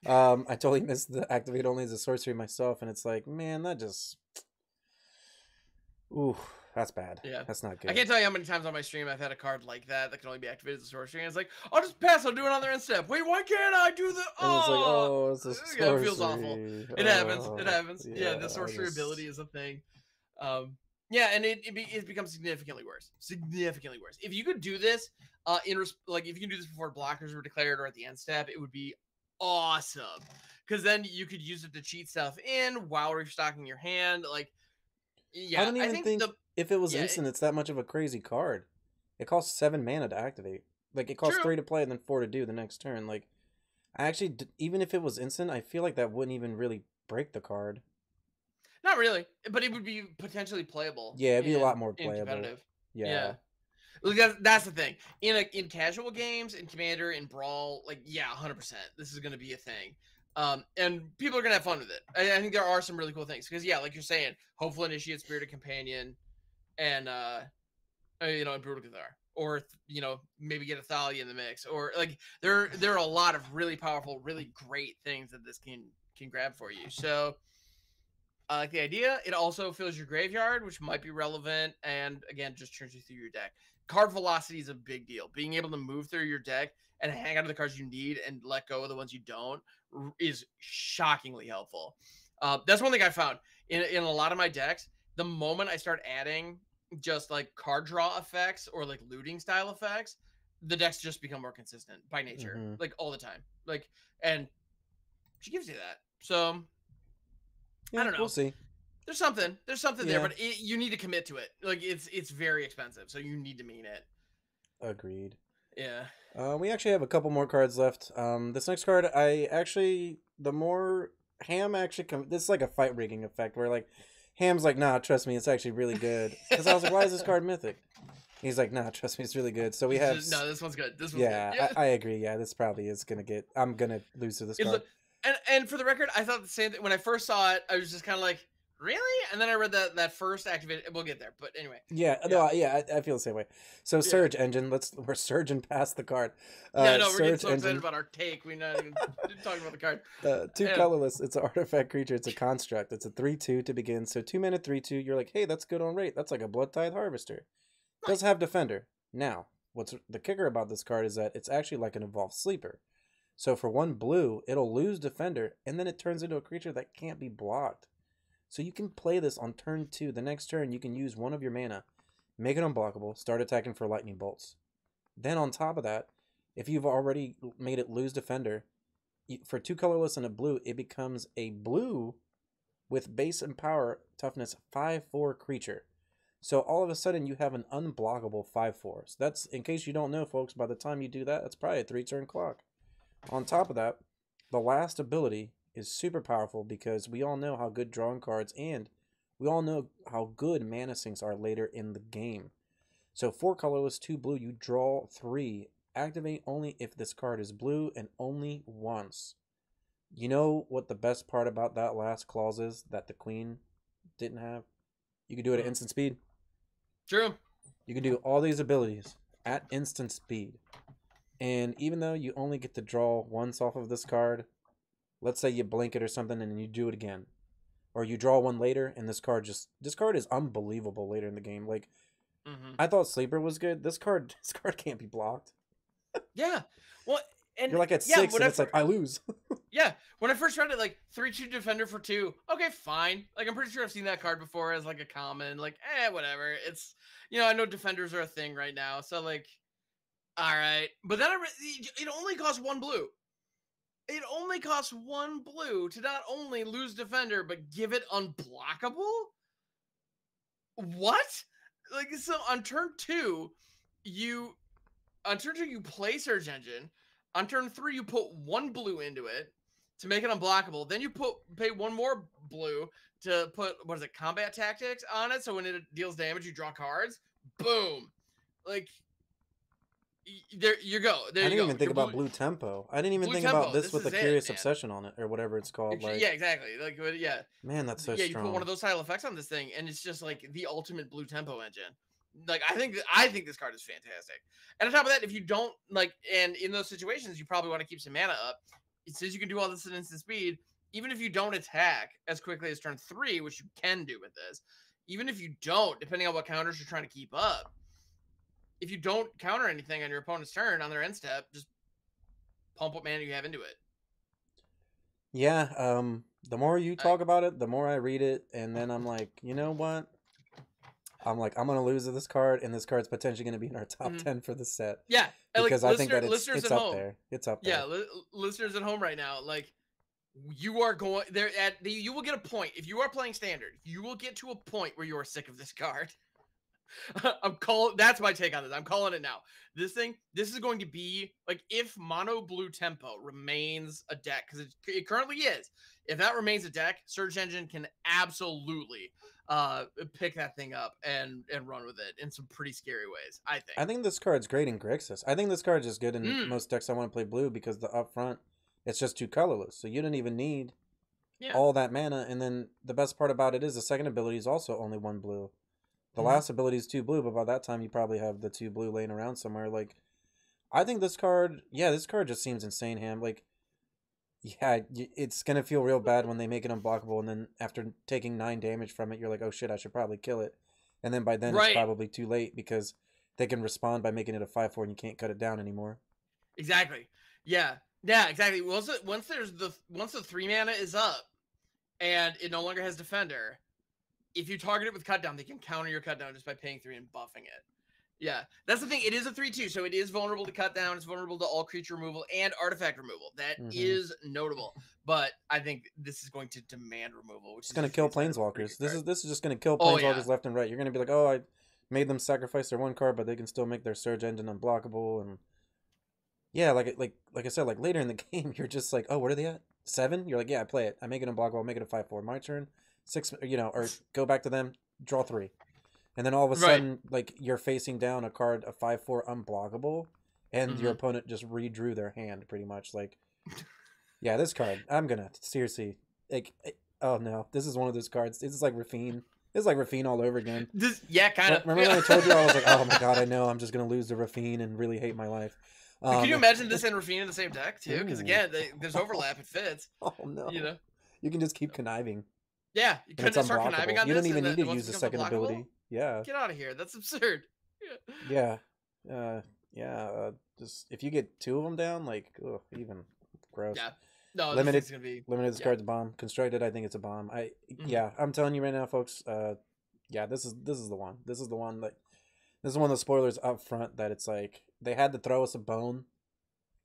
I totally missed the activate only as a sorcery myself, and it's like, man, that just, ooh, that's bad. Yeah, that's not good. I can't tell you how many times on my stream I've had a card like that can only be activated as a sorcery, and it's like, I'll just pass, I'll do another end step. Wait, why can't I do the? And it's like, oh, it's a sorcery. Yeah, it feels awful. It happens. It happens. Yeah, the sorcery ability is a thing. Yeah, and it becomes significantly worse. Significantly worse. If you could do this, if you can do this before blockers were declared or at the end step, it would be awesome. Because then you could use it to cheat stuff in while restocking your hand. Like, yeah, I don't even think if it was instant, it's that much of a crazy card. It costs 7 mana to activate. Like, it costs 3 to play and then 4 to do the next turn. Like, I actually, even if it was instant, I feel like that wouldn't even really break the card. Not really, but it would be potentially playable. Yeah, it'd be a lot more playable. Competitive. Yeah. Look, that's the thing. In casual games, in Commander, in Brawl, like, yeah, 100%. This is going to be a thing. And people are going to have fun with it. I think there are some really cool things. Because, yeah, like you're saying, Hopeful Initiate, Spirited Companion, and, and Brutal Cathar. Or, maybe get a Thalia in the mix. Or, like, there are a lot of really powerful, really great things that this can grab for you. So, I like the idea. It also fills your graveyard, which might be relevant, and again, just turns you through your deck. Card velocity is a big deal. Being able to move through your deck and hang on to the cards you need and let go of the ones you don't is shockingly helpful. That's one thing I found in a lot of my decks. The moment I start adding just like card draw effects or like looting style effects, the decks just become more consistent by nature, like all the time. Like, and she gives you that. So. Yeah, I don't know. We'll see. There's something there, but you need to commit to it. Like, it's very expensive, so you need to mean it. Agreed. Yeah. We actually have a couple more cards left. This next card, the more Ham actually this is like a fight rigging effect where like Ham's like, nah, trust me, it's actually really good. Because I was like, why is this card mythic? He's like, nah, trust me, it's really good. So we have no, this one's good. This one's good. Yeah, I agree. Yeah, this probably is gonna get. I'm gonna lose to this card. And for the record, I thought the same thing when I first saw it. I was just kind of like, really? And then I read that first activated. We'll get there, but anyway. I feel the same way. So Surge Engine, we're surging past the card. We're getting so excited about our take. We're not even talking about the card. 2 colorless. It's an artifact creature. It's a construct. It's a 3/2 to begin. So 2 mana 3/2. You're like, hey, that's good on rate. That's like a Blood Tithe Harvester. It does have Defender. Now, what's the kicker about this card is that it's actually like an evolved sleeper. So for 1 blue, it'll lose Defender, and then it turns into a creature that can't be blocked. So you can play this on turn 2. The next turn, you can use 1 of your mana, make it unblockable, start attacking for lightning bolts. Then on top of that, if you've already made it lose Defender, for 2 colorless and a blue, it becomes a blue with base and power toughness 5/4 creature. So all of a sudden, you have an unblockable 5/4. So that's, in case you don't know, folks, by the time you do that, that's probably a 3-turn clock. On top of that, the last ability is super powerful because we all know how good drawing cards and we all know how good mana sinks are later in the game. So 4 colorless, 2 blue, you draw 3. Activate only if this card is blue and only once. You know what the best part about that last clause is that the Queen didn't have? You can do it at instant speed. True. You can do all these abilities at instant speed. And even though you only get to draw once off of this card, let's say you blink it or something and you do it again. Or you draw 1 later and this card is unbelievable later in the game. Like, I thought Sleeper was good. This card can't be blocked. Yeah. Well, And you're like at yeah, 6, and it's like I lose. Yeah, when I first read it, like 3/2 defender for 2. Okay, fine. Like I'm pretty sure I've seen that card before as like a common. Like, whatever. It's I know defenders are a thing right now, so like, all right. But then it only costs 1 blue. It only costs 1 blue to not only lose defender but give it unblockable. What? Like, so on turn 2, you play Surge Engine. On turn 3, you put 1 blue into it to make it unblockable. Then you pay 1 more blue to put, what is it, combat tactics on it. So when it deals damage, you draw cards. Boom. Like, there you go. I didn't even think about blue tempo. I didn't even think about this with the Curious Obsession on it, or whatever it's called. Like, yeah, exactly. Like, yeah. Man, that's so strong. Yeah, you put one of those style effects on this thing, and it's just like the ultimate blue tempo engine. Like, I think this card is fantastic. And on top of that, if you don't like, and in those situations, you probably want to keep some mana up. Since you can do all this at instant speed, even if you don't attack as quickly as turn 3, which you can do with this, even if you don't, depending on what counters you're trying to keep up, if you don't counter anything on your opponent's turn on their end step, just pump what mana you have into it. Yeah, the more you talk about it, the more I read it, and then I'm like, you know what? I'm like, I'm going to lose to this card, and this card's potentially going to be in our top 10 for the set. Yeah. Because like, I think that it's up there. It's up there. Yeah, listeners at home right now, like, you are going there you will get a point. If you are playing standard, you will get to a point where you are sick of this card. That's my take on this. I'm calling it now. This is going to be like, if mono blue tempo remains a deck, because it currently is. If that remains a deck, Surge Engine can absolutely pick that thing up and run with it in some pretty scary ways. I think this card's great in Grixis. I think this card's just good in most decks I want to play blue, because the upfront, it's just too colorless, so you don't even need all that mana. And then the best part about it is the second ability is also only 1 blue. The last ability is 2 blue, but by that time you probably have the 2 blue laying around somewhere. Like, I think this card just seems insane, Ham. Like, yeah, it's going to feel real bad when they make it unblockable, and then after taking 9 damage from it, you're like, oh shit, I should probably kill it. And then by then it's probably too late, because they can respond by making it a 5/4 and you can't cut it down anymore. Exactly. Yeah. Yeah, exactly. Once the 3 mana is up and it no longer has defender, if you target it with cut down, they can counter your cut down just by paying 3 and buffing it. Yeah, that's the thing. It is a 3/2, so it is vulnerable to cut down. It's vulnerable to all creature removal and artifact removal. That is notable. But I think this is going to demand removal, which is going to kill Planeswalkers. This is just going to kill Planeswalkers left and right. You're going to be like, oh, I made them sacrifice their 1 card, but they can still make their Surge Engine unblockable. And yeah, like I said, like later in the game, you're just like, oh, what are they at? 7? You're like, yeah, I play it. I make it unblockable. I'll make it a 5/4. My turn. 6, or go back to them, draw 3. And then all of a sudden, like, you're facing down a card, a 5/4 unblockable, and your opponent just redrew their hand, pretty much. Like, yeah, this card, I'm gonna, seriously, like, oh no, this is one of those cards. This is like Rafine. This is like Rafine all over again. Kind of. Remember when I told you, I was like, oh my god, I know, I'm just gonna lose to Rafine and really hate my life. Can you imagine this and Rafine in the same deck, too? Because, again, there's overlap, it fits. Oh no. You can just keep conniving. Yeah, you couldn't start conniving on this. You don't even need to use the second ability. Yeah. Get out of here. That's absurd. Yeah. Just if you get 2 of them down, like, ugh, even gross. Yeah. No, limited. This is gonna be this card's a bomb. Constructed, I think it's a bomb. I'm telling you right now, folks. This is the one. This is the one that. This is one of the spoilers up front that it's like they had to throw us a bone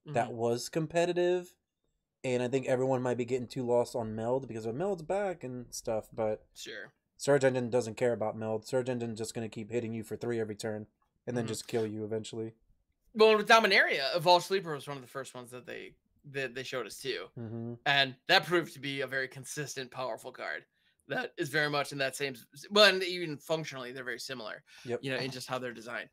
that was competitive. And I think everyone might be getting too lost on Meld because of Meld's back and stuff, but Surge Engine doesn't care about Meld. Surge Engine's just going to keep hitting you for 3 every turn and then just kill you eventually. Well, with Dominaria, Evolved Sleeper was one of the first ones that they showed us too. And that proved to be a very consistent, powerful card. That is very much in that same, well, and even functionally, they're very similar, in just how they're designed.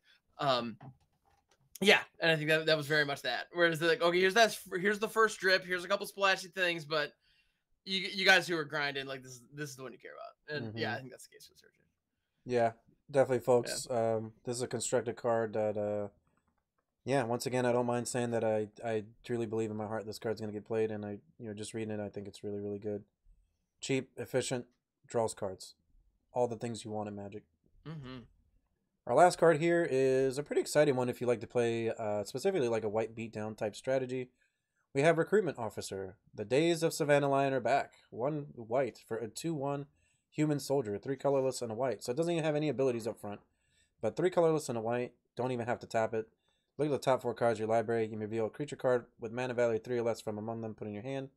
Yeah, and I think that was very much that. Whereas they're like, okay, here's the first drip, here's a couple splashy things, but you guys who are grinding, like this is the one you care about. And yeah, I think that's the case with Surge. Yeah, definitely, folks. Yeah. This is a constructed card that once again, I don't mind saying that I truly believe in my heart this card's gonna get played, and I just reading it, I think it's really, really good. Cheap, efficient, draws cards. All the things you want in Magic. Our last card here is a pretty exciting one if you like to play specifically like a white beatdown type strategy. We have Recruitment Officer. The days of Savannah Lion are back. 1 white for a 2/1 human soldier. 3 colorless and a white. So it doesn't even have any abilities up front. But 3 colorless and a white. Don't even have to tap it. Look at the top 4 cards of your library. You may reveal a creature card with mana value 3 or less from among them. Put in your hand.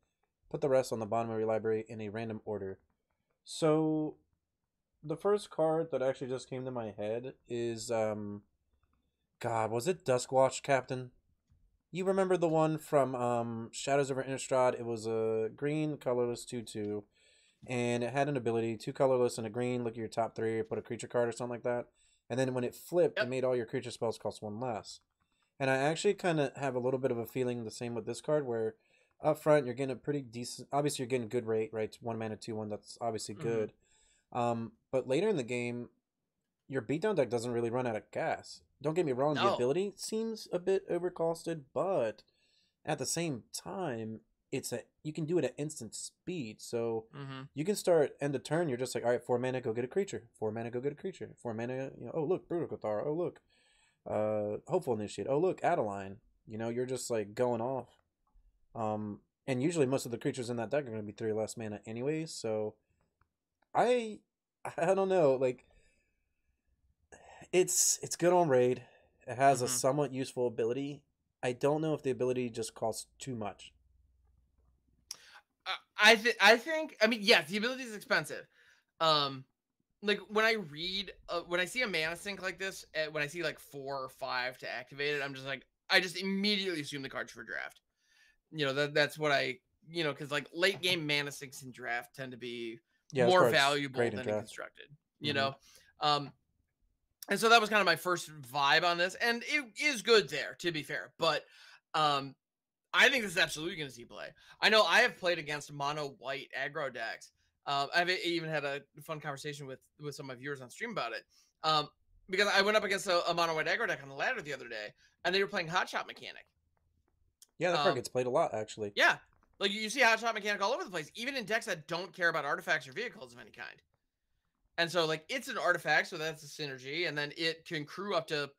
Put the rest on the bottom of your library in a random order. So the first card that actually just came to my head is God, was it Duskwatch Captain? You remember the one from Shadows over Innistrad? It was a green colorless 2/2, and it had an ability 2 colorless and a green. Look at your top 3, put a creature card or something like that, and then when it flipped, it made all your creature spells cost 1 less. And I actually kind of have a little bit of a feeling the same with this card, where up front you're getting a pretty decent. Obviously, you're getting good rate, right? 1 mana 2/1. That's obviously good. But later in the game, your beatdown deck doesn't really run out of gas. Don't get me wrong, the ability seems a bit overcosted, but at the same time, you can do it at instant speed. So you can start end of turn, you're just like, all right, 4 mana, go get a creature. 4 mana, go get a creature. 4 mana, oh look, Brutal Cathar. Oh look, Hopeful Initiate. Oh look, Adeline. You're just like going off. And usually most of the creatures in that deck are going to be 3 or less mana anyways. So I don't know, like. It's good on raid. It has a somewhat useful ability. I don't know if the ability just costs too much. I think. I mean, yes, the ability is expensive. Like when I read, when I see a mana sink like this, when I see like 4 or 5 to activate it, I'm just like, I just immediately assume the card's for draft. That's what I, because like late game mana sinks in draft tend to be more valuable than in constructed. And so that was kind of my first vibe on this, and it is good there, to be fair. But I think this is absolutely going to see play. I know I have played against mono white aggro decks. I've even had a fun conversation with some of my viewers on stream about it, because I went up against a mono white aggro deck on the ladder the other day, and they were playing Hot Shot Mechanic. Yeah, that card gets played a lot, actually. Yeah, like you see Hot Shot Mechanic all over the place, even in decks that don't care about artifacts or vehicles of any kind. And so, like, it's an artifact, so that's a synergy, and then it can crew up to,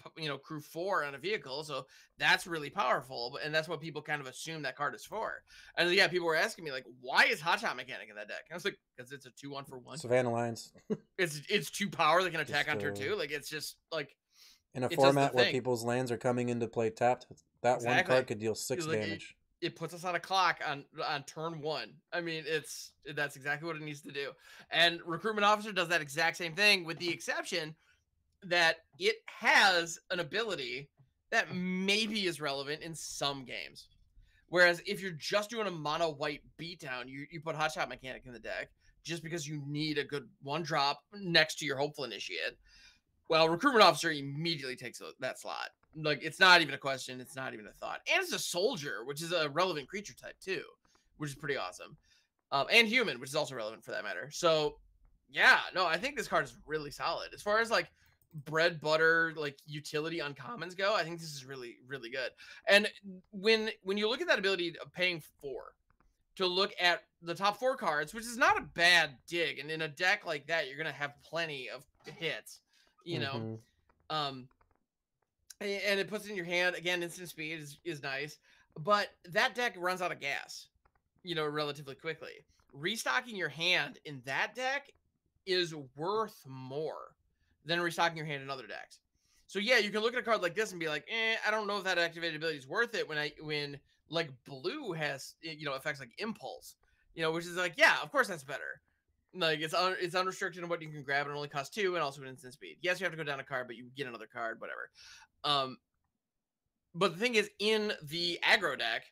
crew 4 on a vehicle, so that's really powerful, and that's what people kind of assume that card is for. And yeah, people were asking me, like, why is Hot Shot Mechanic in that deck? And I was like, because it's a 2/1 for 1. Savannah Lions. it's 2 power that can attack on turn 2. Like, it's just, like... In a format where people's lands are coming into play tapped, that one card could deal 6 damage. It puts us on a clock on turn 1. I mean, that's exactly what it needs to do. And Recruitment Officer does that exact same thing, with the exception that it has an ability that maybe is relevant in some games. Whereas if you're just doing a mono white beatdown, you put Hot Shot Mechanic in the deck just because you need a good 1-drop next to your Hopeful Initiate. Well, Recruitment Officer immediately takes that slot. Like, it's not even a question. It's not even a thought. And it's a soldier, which is a relevant creature type, too, which is pretty awesome. And human, which is also relevant for that matter. So, yeah, no, I think this card is really solid. As far as, like, bread, butter, like, utility uncommons go, I think this is really, really good. And when you look at that ability of paying 4 to look at the top 4 cards, which is not a bad dig, and in a deck like that, you're going to have plenty of hits, and it puts it in your hand. Again, instant speed is nice, but that deck runs out of gas, relatively quickly. Restocking your hand in that deck is worth more than restocking your hand in other decks. So yeah, you can look at a card like this and be like, I don't know if that activated ability is worth it when like blue has, effects like Impulse, which is like, yeah, of course that's better. Like, it's unrestricted in what you can grab, and it only costs 2, and also an instant speed. Yes, you have to go down a card, but you get another card, whatever. But the thing is, in the aggro deck,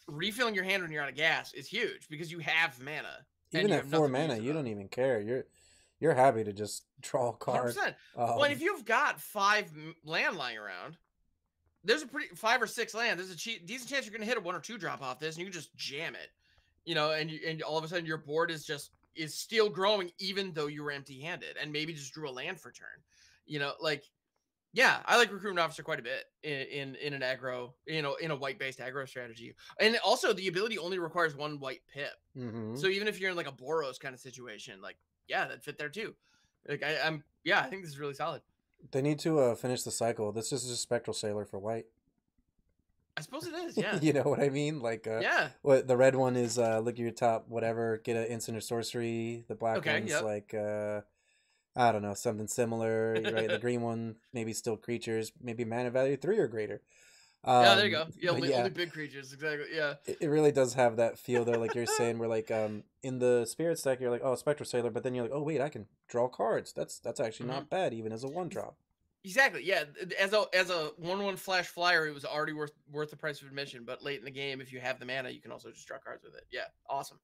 refilling your hand when you're out of gas is huge because you have mana. Even at 4 mana, you don't even care. You're happy to just draw a card. 100%. Well, and if you've got 5 land lying around, there's a 5 or 6 land. There's a decent chance you're going to hit a 1 or 2 drop off this, and you can just jam it. And all of a sudden your board is still growing, even though you were empty-handed, and maybe just drew a land for turn. Yeah, I like Recruitment Officer quite a bit in an aggro, in a white-based aggro strategy. And also, the ability only requires 1 white pip. So even if you're in like a Boros kind of situation, like, yeah, that'd fit there too. Like, I think this is really solid. They need to finish the cycle. This is just Spectral Sailor for white. I suppose it is. Yeah. You know what I mean? Like, Yeah. what the red one is, look at your top, whatever, get an instant or sorcery. The black Okay. one's Yep. like, I don't know, something similar, right? The green one, maybe still creatures, maybe mana value 3 or greater. Yeah. There you go. Yeah. But Only big creatures. Exactly. Yeah. it really does have that feel though, like you're saying, where like in the spirit stack you're like, oh, Spectral Sailor, but then you're like, oh wait, I can draw cards. That's actually Mm-hmm. not bad, even as a 1-drop. Exactly. Yeah. As a 1/1 flash flyer, it was already worth the price of admission. But late in the game, if you have the mana, you can also just draw cards with it. Yeah. Awesome.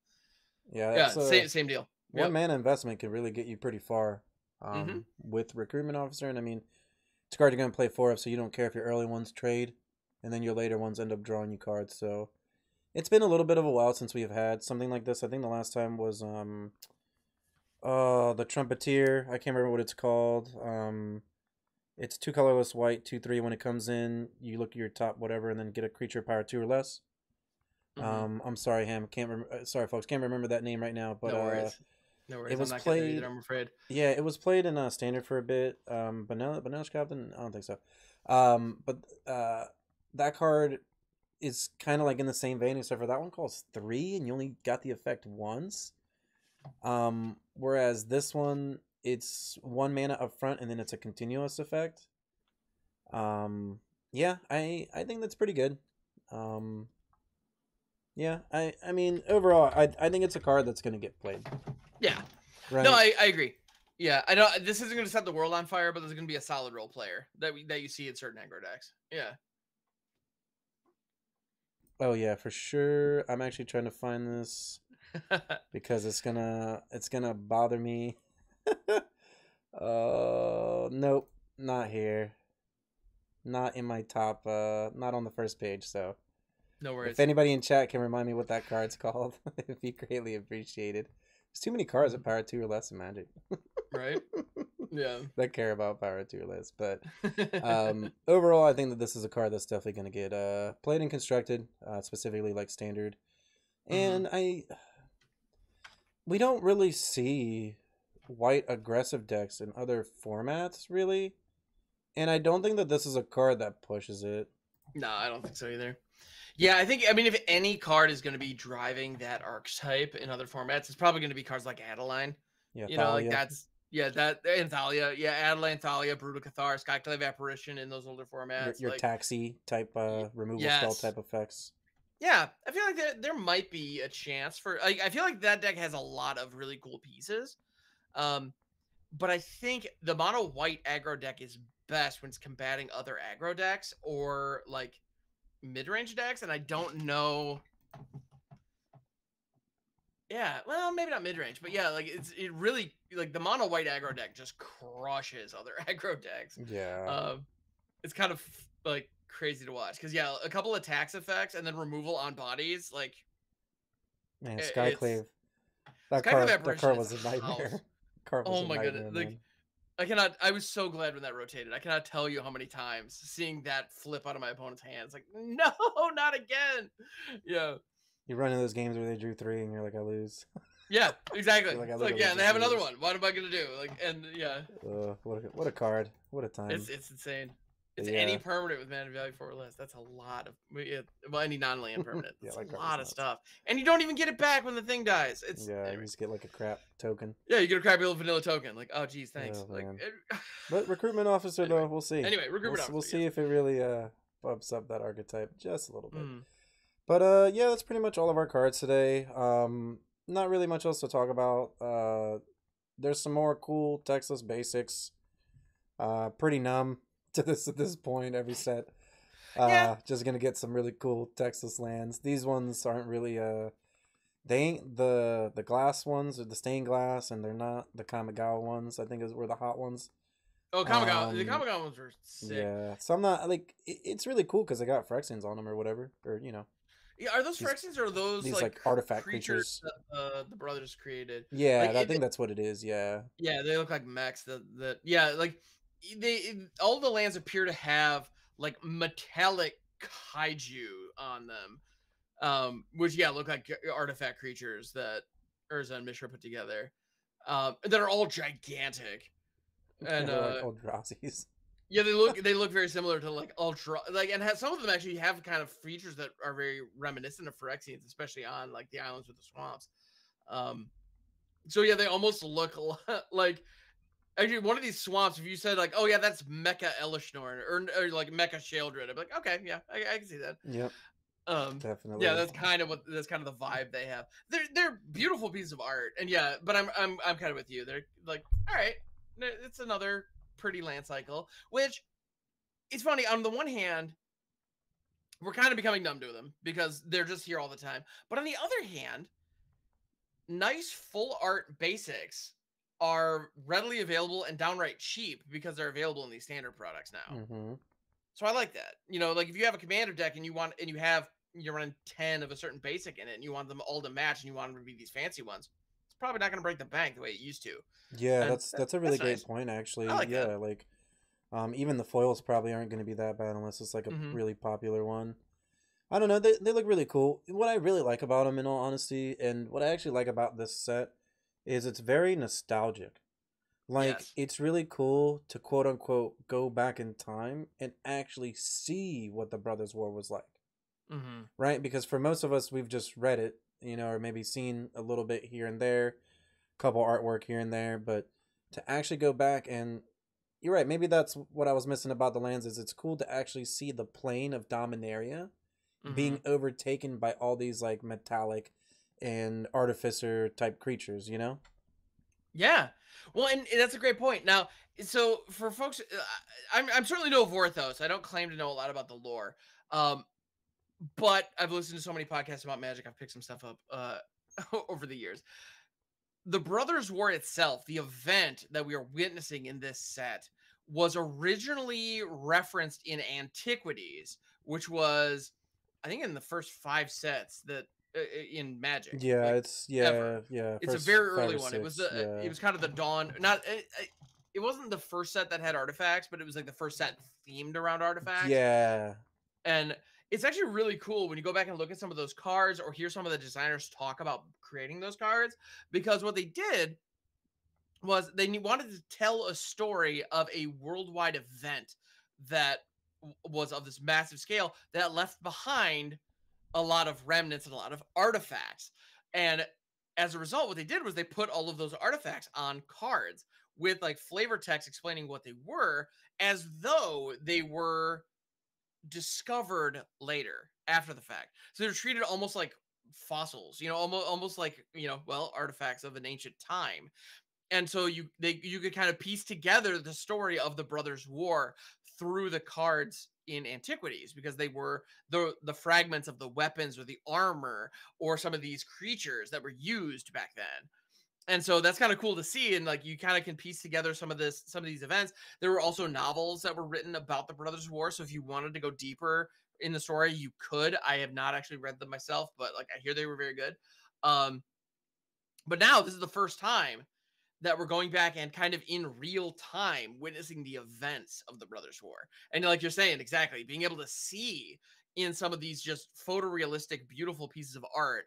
Yeah, Yeah. that's a Same deal. one Yep. mana investment can really get you pretty far. Mm-hmm. With Recruitment Officer, and I mean, it's a card you're gonna play 4 of, so you don't care if your early ones trade, and then your later ones end up drawing you cards. So it's been a little bit of a while since we've had something like this. I think the last time was the Trumpeteer. I can't remember what it's called. It's 2 colorless white, 2/3. When it comes in, you look at your top whatever, and then get a creature power 2 or less. Mm-hmm. I'm sorry, Ham. Can't remember. Sorry, folks. Can't remember that name right now. But No worries. No worries. it was I'm not good there played. either, I'm afraid. Yeah, it was played in Standard for a bit. Banana Captain. I don't think so. But that card is kind of like in the same vein, except for that one costs 3, and you only got the effect once. Whereas this one, it's 1 mana up front, and then it's a continuous effect. Yeah, I think that's pretty good. Yeah, I mean, overall, I think it's a card that's gonna get played. Yeah. Right? No, I agree. Yeah, I know this isn't going to set the world on fire, but there's going to be a solid role player that you see in certain aggro decks. Yeah. Oh yeah, for sure. I'm actually trying to find this because it's gonna bother me. Nope, not here. Not in my top. Not on the first page. So No worries. if anybody in chat can remind me what that card's called, it'd be greatly appreciated. There's too many cards at power 2 or less in Magic. Right? Yeah. That care about power 2 or less. But overall, I think that this is a card that's definitely going to get played and constructed, specifically like Standard. And we don't really see white aggressive decks in other formats, really. And I don't think that this is a card that pushes it. No, I don't think so either. Yeah, I mean, if any card is going to be driving that archetype in other formats, it's probably going to be cards like Adeline. Yeah, you know, like that's, and Thalia. Yeah, Adeline, Thalia, Brutal Cathar, Skyclave Apparition in those older formats. Your like, taxi type removal spell type effects. Yeah, I feel like there might be a chance for, like, I feel like that deck has a lot of really cool pieces. But I think the mono white aggro deck is best when it's combating other aggro decks or like mid-range decks, and I don't know. Yeah, well, maybe not mid-range, but yeah, like it really, like the mono white aggro deck just crushes other aggro decks. Yeah. It's kind of like crazy to watch because yeah, a couple of tax effects and then removal on bodies, like man, Skyclave. That card was a nightmare. Oh my goodness, like I was so glad when that rotated. I cannot tell you how many times seeing that flip out of my opponent's hands, like, no, not again. Yeah. You run into those games where they drew 3 and you're like, I lose. Yeah, exactly. Like, yeah, and they have another one. What am I gonna do? Like, and yeah. What a card. What a time. It's insane. It's any permanent with mana value 4 or less. That's a lot of any non-land permanent. It's a lot of stuff, and you don't even get it back when the thing dies. It's you just get like a crap token. Yeah, you get a crappy little vanilla token. Like, oh geez, thanks. But Recruitment Officer though, we'll see. Anyway, Recruitment Officer. We'll see if it really bumps up that archetype just a little bit. But yeah, that's pretty much all of our cards today. Not really much else to talk about. There's some more cool Texas basics. Pretty numb to this at this point. Every set, just gonna get some really cool Texas lands. These ones aren't really they ain't the glass ones or the stained glass, and they're not the Kamigawa ones. I think were the hot ones. Oh, Kamigawa! The Kamigawa ones were sick. Yeah, so I'm not like it's really cool because they got Phyrexians on them or whatever, or you know. Yeah, are those Phyrexians or are those these like artifact creatures that the brothers created? Yeah, like, I think that's what it is. Yeah. Yeah, they look like mechs. Yeah, like all the lands appear to have like metallic kaiju on them, which look like artifact creatures that Urza and Mishra put together, that are all gigantic and like Eldrazi's. Yeah, they look very similar to like Ultra, like, and some of them actually have kind of features that are very reminiscent of Phyrexians, especially on like the islands with the swamps. So yeah, they almost look like actually one of these swamps. If you said like, oh yeah, that's Mecha Elishnorn or like Mecha Sheldred, I'd be like, okay, yeah, I can see that. Yep, Yeah, definitely. that's kind of the vibe they have. They're beautiful pieces of art, and yeah, but I'm kind of with you. They're like, all right, it's another pretty land cycle, which it's funny. On the one hand, we're kind of becoming numb to them because they're just here all the time. But on the other hand, nice full art basics are readily available and downright cheap because they're available in these standard products now. Mm-hmm. So I like that. You know, like if you have a commander deck and you're running 10 of a certain basic in it and you want them all to match and you want them to be these fancy ones, it's probably not going to break the bank the way it used to. Yeah, And that's a really great nice. point, actually. I like Yeah, that. like even the foils probably aren't going to be that bad unless it's like a Mm-hmm. really popular one. I don't know. They look really cool. What I really like about them, in all honesty, and what I actually like about this set, is it's very nostalgic. Like, Yes. it's really cool to quote unquote go back in time and actually see what the Brothers War was like, Mm-hmm. right? Because for most of us, we've just read it, or maybe seen a little bit here and there, couple artwork here and there, but to actually go back and you're right, maybe that's what I was missing about the lands is it's cool to actually see the plane of Dominaria Mm-hmm. being overtaken by all these like metallic and artificer type creatures, Yeah. Well, and that's a great point. Now, so for folks, I'm certainly no Vorthos. I don't claim to know a lot about the lore. Um, but I've listened to so many podcasts about Magic. I've picked some stuff up over the years. The Brothers War itself, the event that we are witnessing in this set, was originally referenced in Antiquities, which was, I think, in the first 5 sets that in Magic, Yeah, like it's ever. yeah, It's a first very five early or one. It was six. it Yeah. was kind of the dawn. Not it wasn't the first set that had artifacts, but it was like the first set themed around artifacts. Yeah. And it's actually really cool when you go back and look at some of those cards or hear some of the designers talk about creating those cards, because what they did was they wanted to tell a story of a worldwide event that was of this massive scale that left behind a lot of remnants and a lot of artifacts. And as a result, what they did was they put all of those artifacts on cards with like flavor text explaining what they were, as though they were discovered later after the fact. So they're treated almost like fossils, almost like, artifacts of an ancient time. And so you could kind of piece together the story of the Brothers' War through the cards in Antiquities, because they were the fragments of the weapons or the armor or some of these creatures that were used back then. And so that's kind of cool to see, and like you kind of can piece together some of these events. There were also novels that were written about the Brothers' War, so if you wanted to go deeper in the story, you could. I have not actually read them myself, but like I hear they were very good. But now this is the first time that we're going back and kind of in real time witnessing the events of the Brothers' War. And like you're saying, exactly, being able to see in some of these just photorealistic, beautiful pieces of art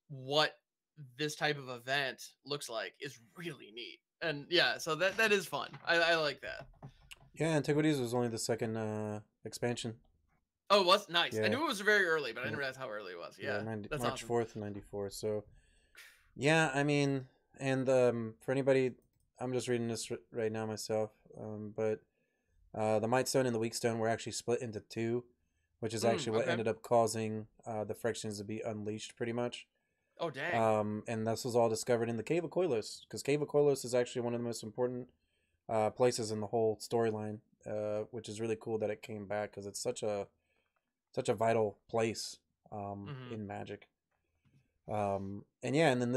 what this type of event looks like is really neat. And yeah, so that is fun. I like that. Yeah, Antiquities was only the second expansion. Oh, it was nice. I Yeah. knew it was very early, but I Yeah. didn't realize how early it was. Yeah, Yeah, that's March awesome. 4th, 94. So, yeah, I mean, and for anybody, I'm just reading this right now myself, but the Might Stone and the Weak Stone were actually split into two, which is actually what Okay. ended up causing the frictions to be unleashed, pretty much. Oh, dang. And this was all discovered in the Cave of Koilos, because Cave of Koilos is actually one of the most important places in the whole storyline, which is really cool that it came back, because it's such a vital place in Magic. And yeah, and then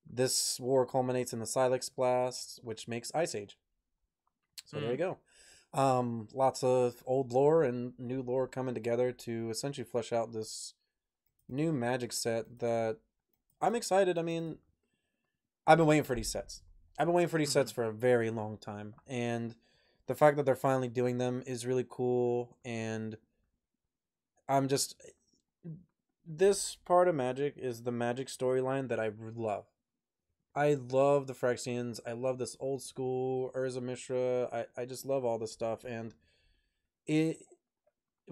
this war culminates in the Silex Blast, which makes Ice Age. So there you go. Lots of old lore and new lore coming together to essentially flesh out this new Magic set that I'm excited. I mean, I've been waiting for these sets. I've been waiting for these sets for a very long time, and the fact that they're finally doing them is really cool. And I'm just, this part of Magic is the Magic storyline that I love. I love the Phyrexians. I love this old school Urza Mishra. I just love all this stuff, and it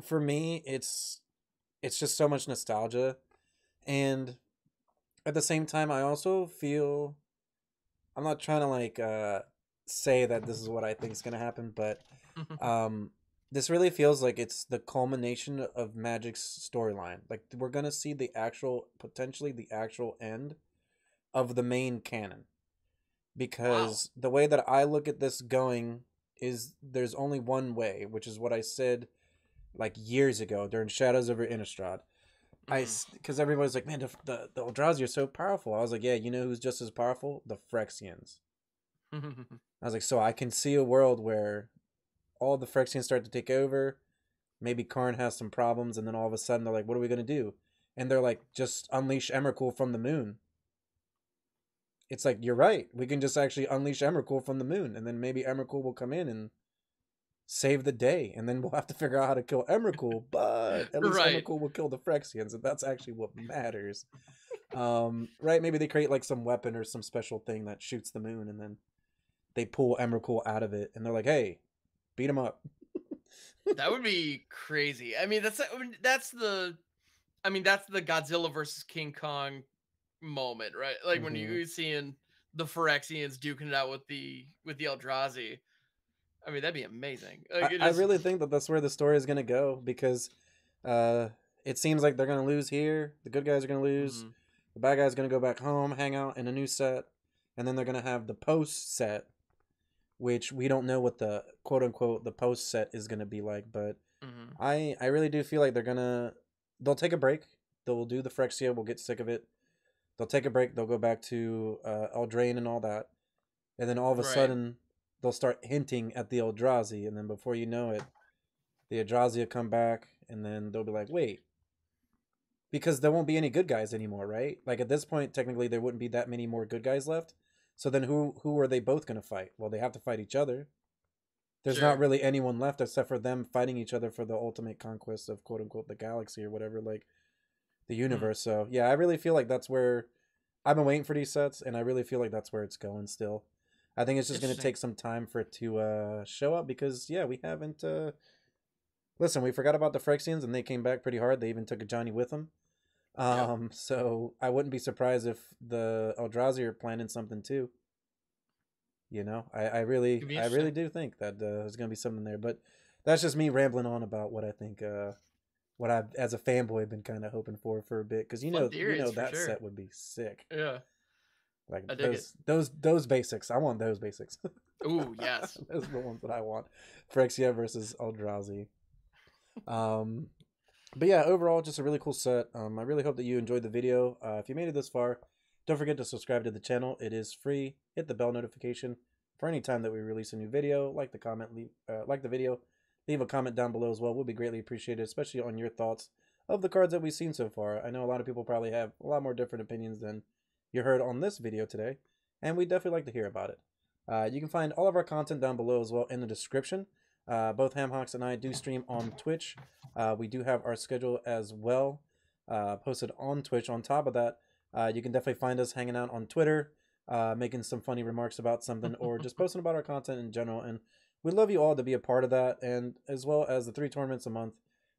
for me it's just so much nostalgia, and at the same time I also feel I'm not trying to like say that this is what I think is gonna happen, but um this really feels like it's the culmination of Magic's storyline. Like we're gonna see the actual potentially the actual end of the main canon. Wow. Because the way that I look at this going is there's only one way, which is what I said like years ago during Shadows over Innistrad. Mm. Because everybody's like, man, the Eldrazi are so powerful. I was like, yeah, you know who's just as powerful? The Phyrexians. I was like, so I can see a world where all the Phyrexians start to take over. Maybe Karn has some problems, and then all of a sudden they're like, what are we gonna do? And they're like, just unleash Emrakul from the moon. It's like, you're right. We can just actually unleash Emrakul from the moon, and then maybe Emrakul will come in and save the day, and then we'll have to figure out how to kill Emrakul, but at least Right. Emrakul will kill the Phyrexians, and that's actually what matters. Right? Maybe they create like some weapon or some special thing that shoots the moon, and then they pull Emrakul out of it, and they're like, hey, beat him up. That would be crazy. I mean, that's the Godzilla versus King Kong moment, right? Like when Mm-hmm. you seeing the Phyrexians duking it out with the Eldrazi. I mean, that'd be amazing. Like it I just. really think that that's where the story is going to go, because uh, it seems like they're going to lose here. The good guys are going to lose. Mhm. The bad guys are going to go back home, hang out in a new set, and then they're going to have the post set, which we don't know what the quote unquote the post set is going to be like. But Mhm. I really do feel like they'll take a break. They'll do the Phyrexia. We'll get sick of it. They'll take a break. They'll go back to Eldraine and all that, and then all of a Right. sudden they'll start hinting at the Eldrazi, and then before you know it, the Eldrazi will come back, and then they'll be like, wait, because there won't be any good guys anymore, right? Like at this point, technically there wouldn't be that many more good guys left. So then who are they both going to fight? Well, they have to fight each other. There's not Sure. really anyone left except for them fighting each other for the ultimate conquest of quote unquote the galaxy or whatever, like the Hmm. universe. So yeah, I really feel like that's where I've been waiting for these sets, and I really feel like that's where it's going still. I think it's just going to Interesting. take some time for it to show up, because yeah, we haven't. Listen, we forgot about the Phyrexians, and they came back pretty hard. They even took a Johnny with them. Yep. So I wouldn't be surprised if the Eldrazi are planning something too. You know, Could be I really interesting. do think that there's gonna be something there. But that's just me rambling on about what I think, what I've as a fanboy been kind of hoping for a bit, because Fun you theories know for that sure. set would be sick. Yeah. Like I dig it. those basics. I want those basics. Ooh, yes. Those are the ones that I want. Phyrexia versus Eldrazi. Um, But yeah, overall, just a really cool set. I really hope that you enjoyed the video. If you made it this far, don't forget to subscribe to the channel. It is free. Hit the bell notification for any time that we release a new video. Like the video, leave a comment down below as well. Will be greatly appreciated, especially on your thoughts of the cards that we've seen so far. I know a lot of people probably have a lot more different opinions than you heard on this video today, and we'd definitely like to hear about it. You can find all of our content down below as well in the description. Both HamHocks and I do stream on Twitch. We do have our schedule as well posted on Twitch. On top of that, you can definitely find us hanging out on Twitter, making some funny remarks about something, or just posting about our content in general. And we'd love you all to be a part of that, and as well as the 3 tournaments a month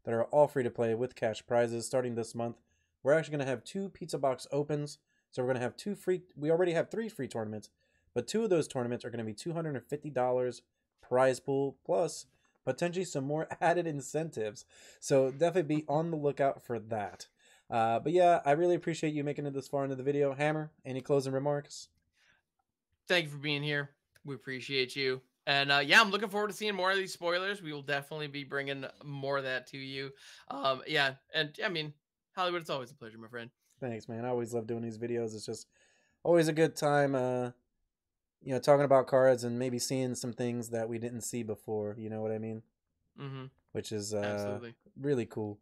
that are all free to play with cash prizes. Starting this month, we're actually going to have 2 PizzaBox opens. So we're going to have 2 free. We already have 3 free tournaments, but 2 of those tournaments are going to be $250 prize pool plus potentially some more added incentives. So definitely be on the lookout for that. But yeah, I really appreciate you making it this far into the video. Hammer, any closing remarks? Thank you for being here. We appreciate you. And yeah, I'm looking forward to seeing more of these spoilers. We will definitely be bringing more of that to you. Yeah, and I mean, Hollywood, it's always a pleasure, my friend. Thanks, man. I always love doing these videos. It's just always a good time, talking about cards and maybe seeing some things that we didn't see before. You know what I mean? Mm-hmm. Which is Absolutely. really cool.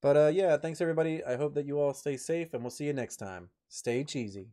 But yeah, thanks everybody. I hope that you all stay safe, and we'll see you next time. Stay cheesy.